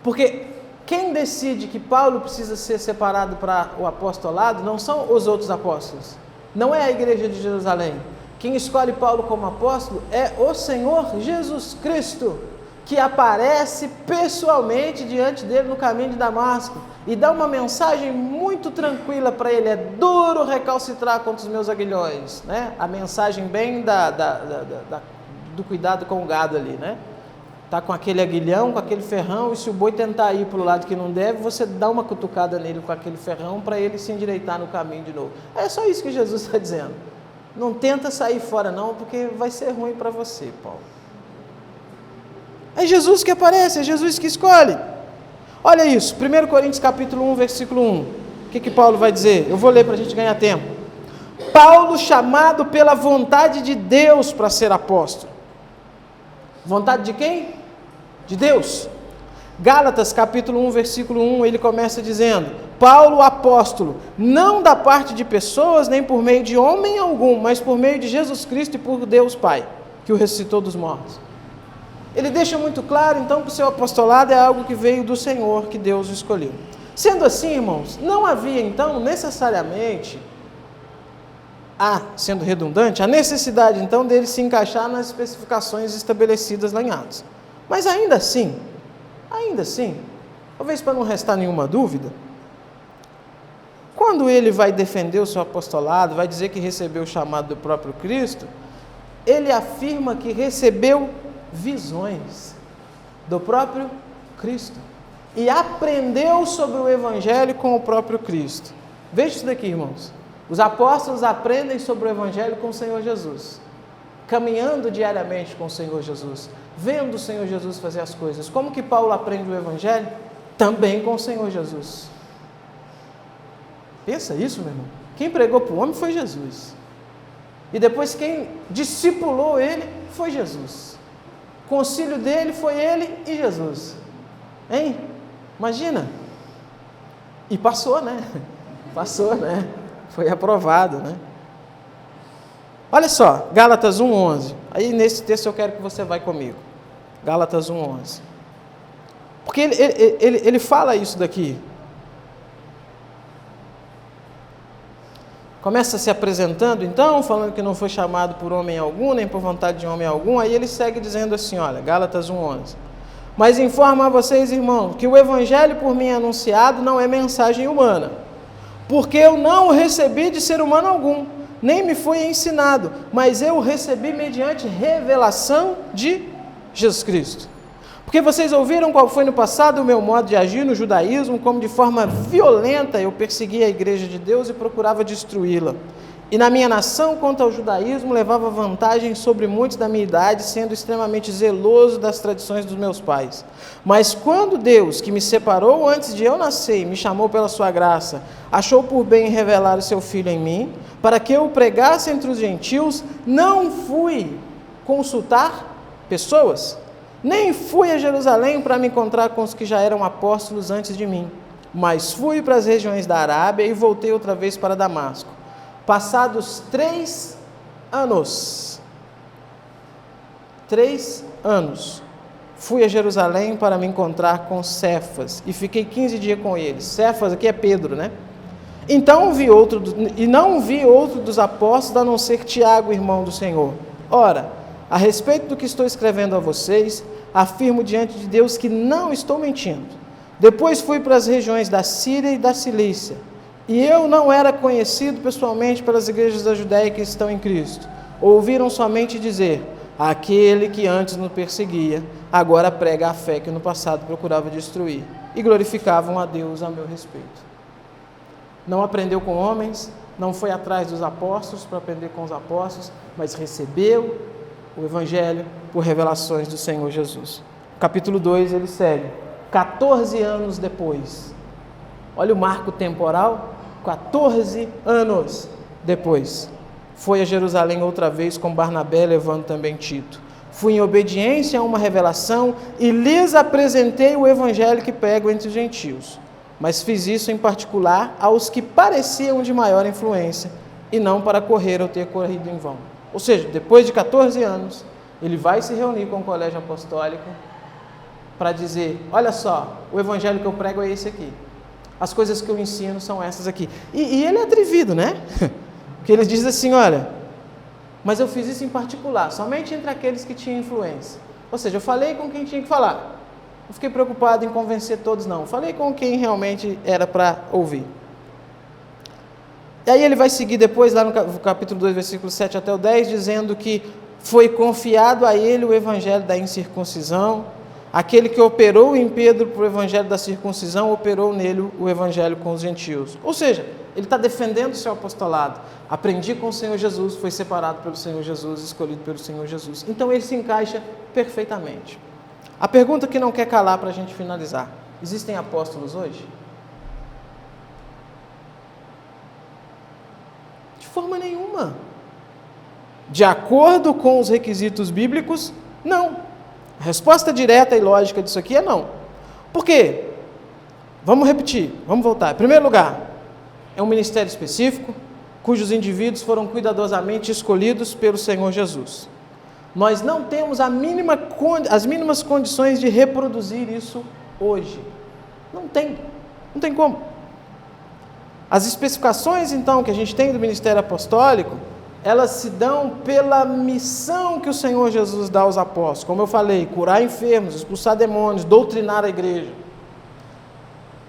S1: Porque quem decide que Paulo precisa ser separado para o apostolado não são os outros apóstolos. Não é a igreja de Jerusalém. Quem escolhe Paulo como apóstolo é o Senhor Jesus Cristo, que aparece pessoalmente diante dele no caminho de Damasco e dá uma mensagem muito tranquila para ele: é duro recalcitrar contra os meus aguilhões, né? A mensagem bem da do cuidado com o gado ali, né? Tá com aquele aguilhão, com aquele ferrão, e se o boi tentar ir para o lado que não deve, você dá uma cutucada nele com aquele ferrão para ele se endireitar no caminho de novo. É só isso que Jesus está dizendo. Não tenta sair fora não, porque vai ser ruim para você, Paulo. É Jesus que aparece, é Jesus que escolhe. Olha isso, 1 Coríntios capítulo 1, versículo 1. O que Paulo vai dizer? Eu vou ler para a gente ganhar tempo. Paulo, chamado pela vontade de Deus para ser apóstolo. Vontade de quem? De Deus. Gálatas capítulo 1, versículo 1, ele começa dizendo: Paulo, apóstolo, não da parte de pessoas, nem por meio de homem algum, mas por meio de Jesus Cristo e por Deus Pai, que o ressuscitou dos mortos. Ele deixa muito claro, então, que o seu apostolado é algo que veio do Senhor, que Deus o escolheu. Sendo assim, irmãos, não havia, então, necessariamente, sendo redundante, a necessidade, então, dele se encaixar nas especificações estabelecidas lá em Atos. Mas ainda assim, talvez para não restar nenhuma dúvida, quando ele vai defender o seu apostolado, vai dizer que recebeu o chamado do próprio Cristo, ele afirma que recebeu visões do próprio Cristo e aprendeu sobre o Evangelho com o próprio Cristo. Veja isso daqui, irmãos. Os apóstolos aprendem sobre o Evangelho com o Senhor Jesus, caminhando diariamente com o Senhor Jesus, vendo o Senhor Jesus fazer as coisas. Como que Paulo aprende o Evangelho? Também com o Senhor Jesus. Pensa isso, meu irmão. Quem pregou para o homem foi Jesus. E depois quem discipulou ele foi Jesus. O concílio dele foi ele e Jesus. Hein? Imagina. E passou, né? Passou, né? Foi aprovado, né? Olha só, Gálatas 1:11. Aí nesse texto eu quero que você vá comigo. Gálatas 1:11. Porque ele fala isso daqui. Começa se apresentando, então, falando que não foi chamado por homem algum, nem por vontade de homem algum. Aí ele segue dizendo assim, olha, Gálatas 1:11. Mas informo a vocês, irmãos, que o evangelho por mim anunciado não é mensagem humana, porque eu não o recebi de ser humano algum, nem me foi ensinado, mas eu o recebi mediante revelação de Jesus Cristo. Porque vocês ouviram qual foi no passado o meu modo de agir no judaísmo, como de forma violenta eu perseguia a igreja de Deus e procurava destruí-la. E na minha nação, quanto ao judaísmo, levava vantagem sobre muitos da minha idade, sendo extremamente zeloso das tradições dos meus pais. Mas quando Deus, que me separou antes de eu nascer e me chamou pela sua graça, achou por bem revelar o seu Filho em mim, para que eu o pregasse entre os gentios, não fui consultar pessoas, nem fui a Jerusalém para me encontrar com os que já eram apóstolos antes de mim, mas fui para as regiões da Arábia e voltei outra vez para Damasco. Passados 3 anos, fui a Jerusalém para me encontrar com Cefas e fiquei 15 dias com eles. Cefas aqui é Pedro, né? Então não vi outro dos apóstolos a não ser Tiago, irmão do Senhor. Ora, a respeito do que estou escrevendo a vocês, afirmo diante de Deus que não estou mentindo. Depois fui para as regiões da Síria e da Cilícia, e eu não era conhecido pessoalmente pelas igrejas da Judéia que estão em Cristo. Ouviram somente dizer, aquele que antes nos perseguia, agora prega a fé que no passado procurava destruir, e glorificavam a Deus a meu respeito. Não aprendeu com homens, não foi atrás dos apóstolos para aprender com os apóstolos, mas recebeu o Evangelho por revelações do Senhor Jesus. Capítulo 2, ele segue. 14 anos depois. Olha o marco temporal. 14 anos depois. Foi a Jerusalém outra vez com Barnabé, levando também Tito. Fui em obediência a uma revelação e lhes apresentei o Evangelho que prego entre os gentios. Mas fiz isso em particular aos que pareciam de maior influência e não para correr ou ter corrido em vão. Ou seja, depois de 14 anos, ele vai se reunir com o colégio apostólico para dizer, olha só, o evangelho que eu prego é esse aqui. As coisas que eu ensino são essas aqui. E ele é atrevido, né? Porque ele diz assim, olha, mas eu fiz isso em particular, somente entre aqueles que tinham influência. Ou seja, eu falei com quem tinha que falar. Não fiquei preocupado em convencer todos, não. Falei com quem realmente era para ouvir. E aí ele vai seguir depois, lá no capítulo 2, versículo 7 até o 10, dizendo que foi confiado a ele o evangelho da incircuncisão. Aquele que operou em Pedro para o evangelho da circuncisão, operou nele o evangelho com os gentios. Ou seja, ele está defendendo o seu apostolado. Aprendi com o Senhor Jesus, foi separado pelo Senhor Jesus, escolhido pelo Senhor Jesus. Então ele se encaixa perfeitamente. A pergunta que não quer calar para a gente finalizar: existem apóstolos hoje? De forma nenhuma. De acordo com os requisitos bíblicos, não. A resposta direta e lógica disso aqui é não. Por quê? Vamos repetir, vamos voltar. Em primeiro lugar, é um ministério específico, cujos indivíduos foram cuidadosamente escolhidos pelo Senhor Jesus. Nós não temos as mínimas condições de reproduzir isso hoje. Não tem como. As especificações, então, que a gente tem do ministério apostólico, elas se dão pela missão que o Senhor Jesus dá aos apóstolos. Como eu falei, curar enfermos, expulsar demônios, doutrinar a igreja.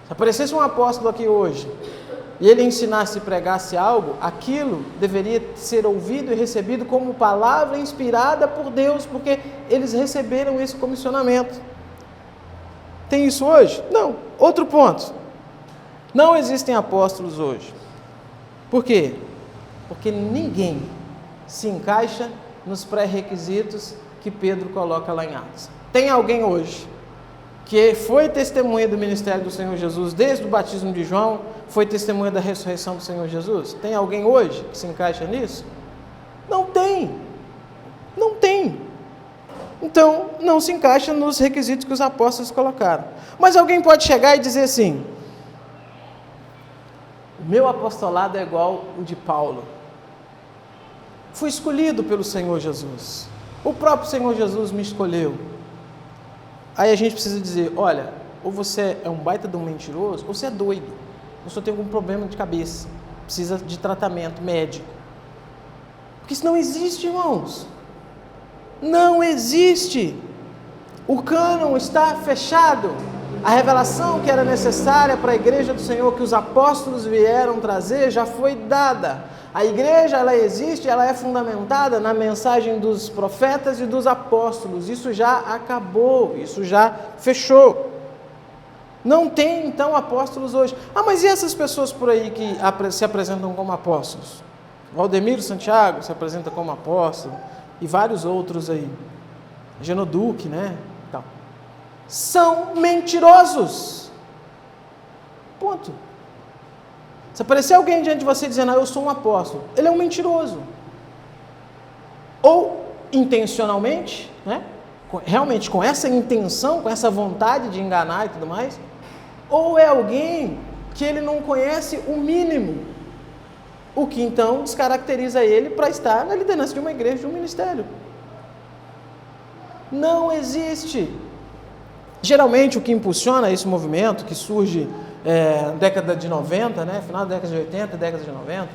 S1: Se aparecesse um apóstolo aqui hoje, e ele ensinasse e pregasse algo, aquilo deveria ser ouvido e recebido como palavra inspirada por Deus, porque eles receberam esse comissionamento. Tem isso hoje? Não. Outro ponto. Não existem apóstolos hoje. Por quê? Porque ninguém se encaixa nos pré-requisitos que Pedro coloca lá em Atos. Tem alguém hoje que foi testemunha do ministério do Senhor Jesus desde o batismo de João, foi testemunha da ressurreição do Senhor Jesus? Tem alguém hoje que se encaixa nisso? Não tem. Não tem. Então, não se encaixa nos requisitos que os apóstolos colocaram. Mas alguém pode chegar e dizer assim: o meu apostolado é igual o de Paulo. Fui escolhido pelo Senhor Jesus. O próprio Senhor Jesus me escolheu. Aí a gente precisa dizer: olha, ou você é um baita de um mentiroso, ou você é doido. Ou você tem algum problema de cabeça. Precisa de tratamento médico. Porque isso não existe, irmãos. Não existe. O cânon está fechado. A revelação que era necessária para a igreja do Senhor, que os apóstolos vieram trazer, já foi dada. A igreja, ela existe, ela é fundamentada na mensagem dos profetas e dos apóstolos. Isso já acabou, isso já fechou. Não tem, então, apóstolos hoje. Ah, mas e essas pessoas por aí que se apresentam como apóstolos? Valdemiro Santiago se apresenta como apóstolo, e vários outros aí. Genoduque, né? Então, são mentirosos. Ponto. Se aparecer alguém diante de você dizendo: eu sou um apóstolo, ele é um mentiroso. Ou intencionalmente, né? Realmente com essa intenção, com essa vontade de enganar e tudo mais, ou é alguém que ele não conhece o mínimo, o que então descaracteriza ele para estar na liderança de uma igreja, de um ministério. Não existe. Geralmente o que impulsiona esse movimento, que surge na década de 90, né? Final da década de 80, década de 90,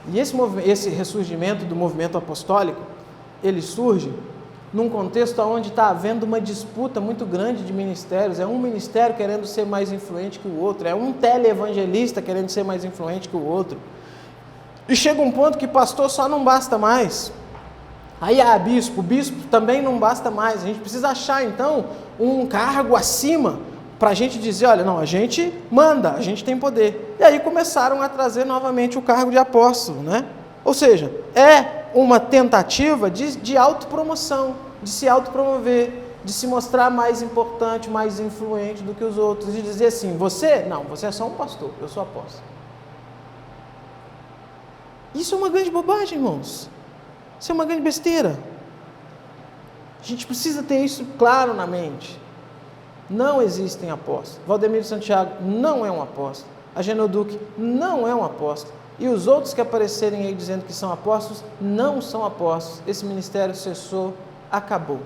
S1: e esse ressurgimento do movimento apostólico, ele surge num contexto onde está havendo uma disputa muito grande de ministérios. É um ministério querendo ser mais influente que o outro, é um teleevangelista querendo ser mais influente que o outro, e chega um ponto que pastor só não basta mais. Aí bispo também não basta mais. A gente precisa achar então um cargo acima para a gente dizer: olha, não, a gente manda, a gente tem poder. E aí começaram a trazer novamente o cargo de apóstolo, né? Ou seja, é uma tentativa de autopromoção, de se autopromover, de se mostrar mais importante, mais influente do que os outros, de dizer assim: você é só um pastor, eu sou apóstolo. Isso é uma grande bobagem, irmãos. Isso é uma grande besteira. A gente precisa ter isso claro na mente. Não existem apóstolos. Valdemiro Santiago não é um apóstolo. A Genoduque não é um apóstolo. E os outros que aparecerem aí dizendo que são apóstolos, não são apóstolos. Esse ministério cessou, acabou.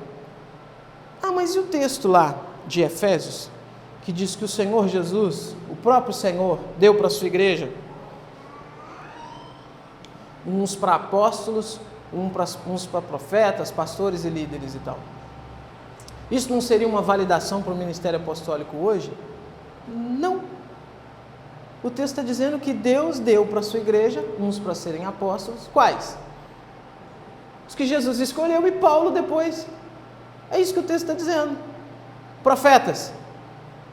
S1: Ah, mas e o texto lá de Efésios, que diz que o Senhor Jesus, o próprio Senhor, deu para a sua igreja uns para apóstolos, uns para profetas, pastores e líderes e tal. Isso não seria uma validação para o ministério apostólico hoje? Não. O texto está dizendo que Deus deu para a sua igreja uns para serem apóstolos. Quais? Os que Jesus escolheu e Paulo depois. É isso que o texto está dizendo. Profetas,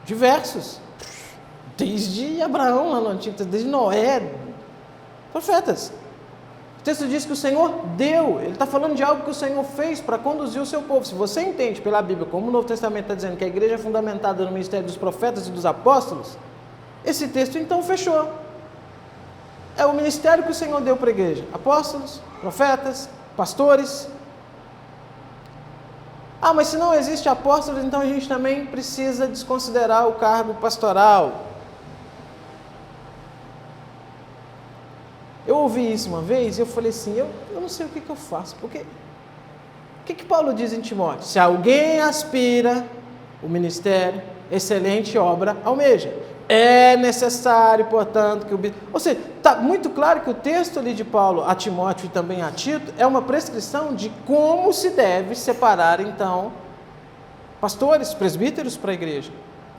S1: diversos, desde Abraão lá no Antigo Testamento, desde Noé, profetas. O texto diz que o Senhor deu, ele está falando de algo que o Senhor fez para conduzir o seu povo. Se você entende pela Bíblia, como o Novo Testamento está dizendo que a igreja é fundamentada no ministério dos profetas e dos apóstolos, esse texto então fechou. É o ministério que o Senhor deu para a igreja: apóstolos, profetas, pastores. Ah, mas se não existe apóstolos, então a gente também precisa desconsiderar o cargo pastoral. Eu ouvi isso uma vez e eu falei assim, eu não sei o que eu faço, porque o que Paulo diz em Timóteo? Se alguém aspira o ministério, excelente obra almeja. É necessário, portanto, que o bispo... Ou seja, está muito claro que o texto ali de Paulo a Timóteo e também a Tito é uma prescrição de como se deve separar, então, pastores, presbíteros para a igreja.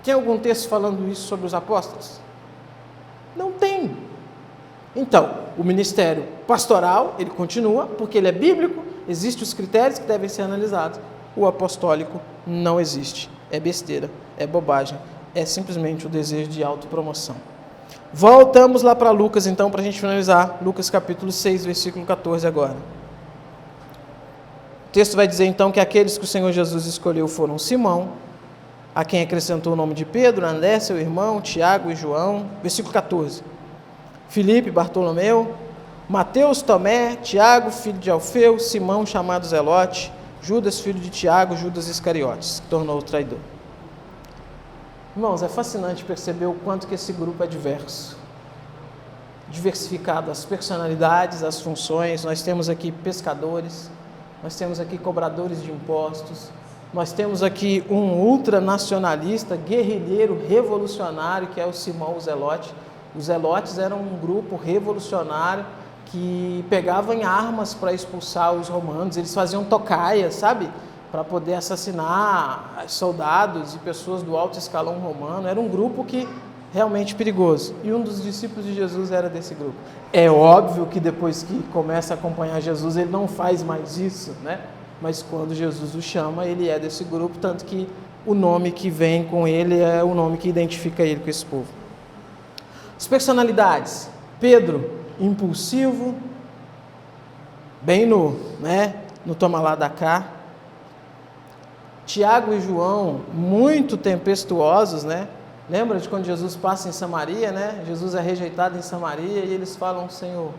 S1: Tem algum texto falando isso sobre os apóstolos? Não tem. Então, o ministério pastoral, ele continua, porque ele é bíblico, existem os critérios que devem ser analisados. O apostólico não existe. É besteira, é bobagem, é simplesmente o desejo de autopromoção. Voltamos lá para Lucas, então, para a gente finalizar. Lucas capítulo 6, versículo 14 agora. O texto vai dizer, então, que aqueles que o Senhor Jesus escolheu foram Simão, a quem acrescentou o nome de Pedro, André, seu irmão, Tiago e João. Versículo 14. Filipe, Bartolomeu, Mateus, Tomé, Tiago, filho de Alfeu, Simão, chamado Zelote, Judas, filho de Tiago, Judas Iscariotes, que tornou o traidor. Irmãos, é fascinante perceber o quanto que esse grupo é diverso, diversificado, as personalidades, as funções. Nós temos aqui pescadores, nós temos aqui cobradores de impostos, nós temos aqui um ultranacionalista, guerrilheiro, revolucionário, que é o Simão, o Zelote. Os zelotes eram um grupo revolucionário que pegava em armas para expulsar os romanos. Eles faziam tocaias, sabe? Para poder assassinar soldados e pessoas do alto escalão romano. Era um grupo que realmente perigoso. E um dos discípulos de Jesus era desse grupo. É óbvio que depois que começa a acompanhar Jesus, ele não faz mais isso, né? Mas quando Jesus o chama, ele é desse grupo, tanto que o nome que vem com ele é o nome que identifica ele com esse povo. As personalidades: Pedro, impulsivo, bem no toma lá da cá. Tiago e João, muito tempestuosos, né? Lembra de quando Jesus passa em Samaria, né? Jesus é rejeitado em Samaria e eles falam: Senhor,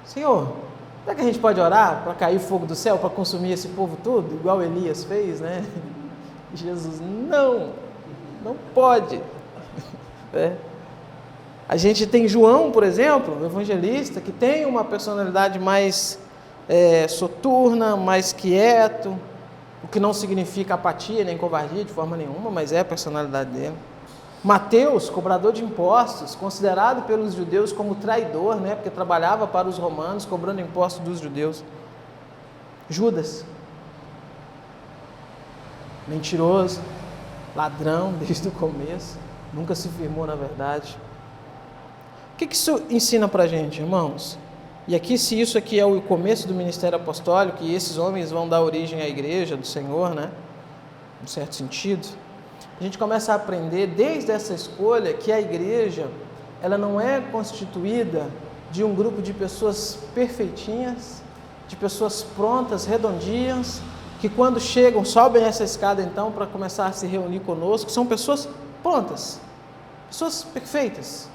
S1: será que a gente pode orar para cair fogo do céu, para consumir esse povo todo, igual Elias fez, né? E Jesus: não pode. A gente tem João, por exemplo, o evangelista, que tem uma personalidade mais soturna, mais quieto, o que não significa apatia nem covardia de forma nenhuma, mas é a personalidade dele. Mateus, cobrador de impostos, considerado pelos judeus como traidor, né, porque trabalhava para os romanos, cobrando impostos dos judeus. Judas, mentiroso, ladrão desde o começo, nunca se firmou na verdade. O que isso ensina para a gente, irmãos? E aqui, se isso aqui é o começo do ministério apostólico, e esses homens vão dar origem à igreja do Senhor, né? Em certo sentido, a gente começa a aprender desde essa escolha que a igreja, ela não é constituída de um grupo de pessoas perfeitinhas, de pessoas prontas, redondinhas, que quando chegam, sobem essa escada então para começar a se reunir conosco, são pessoas prontas, pessoas perfeitas.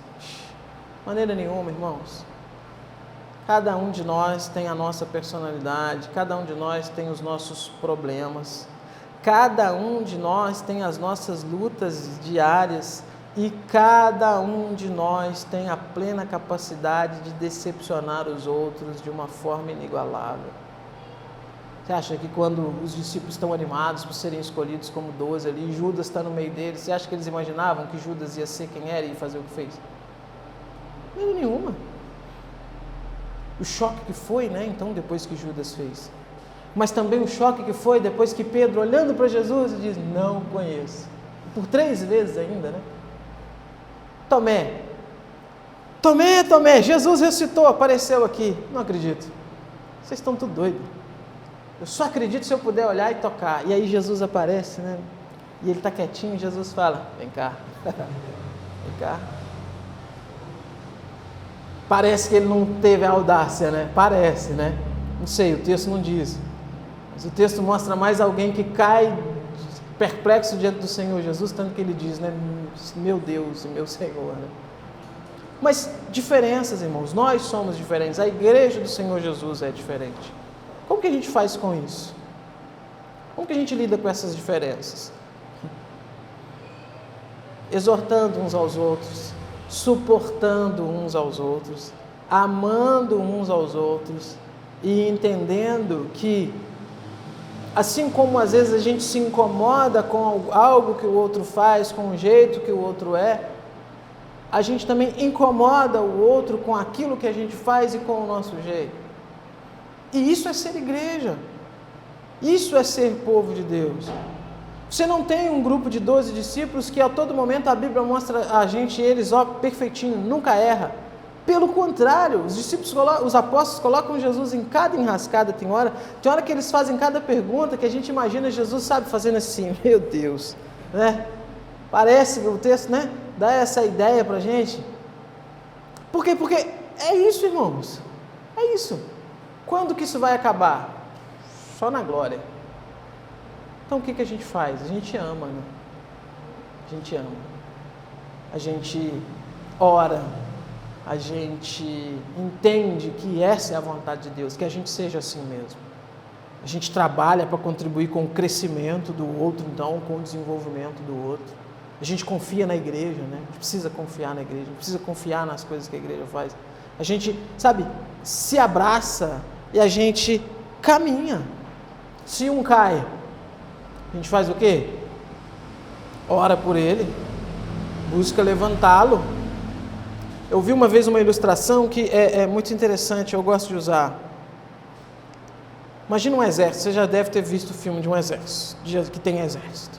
S1: De maneira nenhuma, irmãos. Cada um de nós tem a nossa personalidade, cada um de nós tem os nossos problemas, cada um de nós tem as nossas lutas diárias e cada um de nós tem a plena capacidade de decepcionar os outros de uma forma inigualável. Você acha que quando os discípulos estão animados por serem escolhidos como 12 ali, Judas está no meio deles, você acha que eles imaginavam que Judas ia ser quem era e ia fazer o que fez? De maneira nenhuma. O choque que foi, né, então, depois que Judas fez. Mas também o choque que foi depois que Pedro, olhando para Jesus, diz: não conheço. Por 3 vezes ainda, né? Tomé, Jesus ressuscitou, apareceu aqui. Não acredito. Vocês estão tudo doidos. Eu só acredito se eu puder olhar e tocar. E aí Jesus aparece, né? E ele está quietinho e Jesus fala, vem cá, vem cá. Parece que ele não teve a audácia, né? Parece, né? Não sei, o texto não diz. Mas o texto mostra mais alguém que cai perplexo diante do Senhor Jesus, tanto que ele diz, né? Meu Deus e meu Senhor, né? Mas diferenças, irmãos, nós somos diferentes, a igreja do Senhor Jesus é diferente. Como que a gente faz com isso? Como que a gente lida com essas diferenças? Exortando uns aos outros, suportando uns aos outros, amando uns aos outros e entendendo que, assim como às vezes a gente se incomoda com algo que o outro faz, com o jeito que o outro é, a gente também incomoda o outro com aquilo que a gente faz e com o nosso jeito. E isso é ser igreja. Isso é ser povo de Deus. Você não tem um grupo de 12 discípulos que a todo momento a Bíblia mostra a gente, eles, ó, perfeitinho, nunca erra. Pelo contrário, os discípulos, os apóstolos colocam Jesus em cada enrascada, tem hora que eles fazem cada pergunta que a gente imagina Jesus, sabe, fazendo assim, meu Deus, né? Parece que o texto, né, dá essa ideia pra gente. Por quê? Porque é isso, irmãos, é isso. Quando que isso vai acabar? Só na glória. Então o que a gente faz? A gente ama, né? A gente ama. A gente ora. A gente entende que essa é a vontade de Deus, que a gente seja assim mesmo. A gente trabalha para contribuir com o crescimento do outro, então, com o desenvolvimento do outro. A gente confia na igreja, né? A gente precisa confiar na igreja, a gente precisa confiar nas coisas que a igreja faz. A gente, sabe, se abraça e a gente caminha. Se um cai, a gente faz o quê? Ora por ele, busca levantá-lo. Eu vi uma vez uma ilustração que é muito interessante, eu gosto de usar. Imagina um exército, você já deve ter visto o filme de um exército, que tem exército.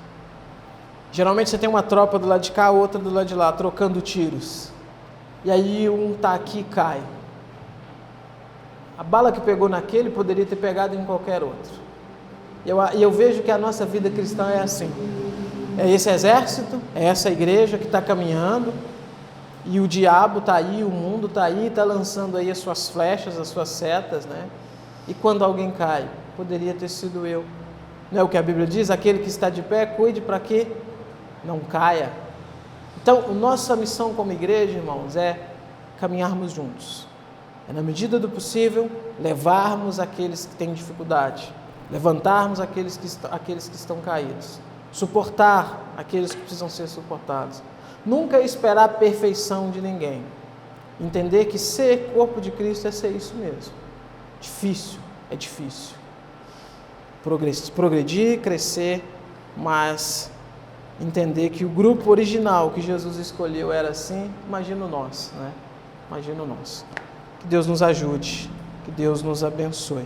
S1: Geralmente você tem uma tropa do lado de cá, outra do lado de lá, trocando tiros. E aí um tá aqui e cai. A bala que pegou naquele poderia ter pegado em qualquer outro. E eu vejo que a nossa vida cristã é assim. É esse exército, é essa igreja que está caminhando, e o diabo está aí, o mundo está aí, está lançando aí as suas flechas, as suas setas, né? E quando alguém cai, poderia ter sido eu. Não é o que a Bíblia diz? Aquele que está de pé, cuide para que não caia. Então, nossa missão como igreja, irmãos, é caminharmos juntos. É, na medida do possível, levarmos aqueles que têm dificuldade, levantarmos aqueles que estão caídos, suportar aqueles que precisam ser suportados. Nunca esperar a perfeição de ninguém. Entender que ser corpo de Cristo é ser isso mesmo. Difícil, é difícil. Progredir, crescer, mas entender que o grupo original que Jesus escolheu era assim, imagina o nosso, né? Imagina o nosso. Que Deus nos ajude, que Deus nos abençoe.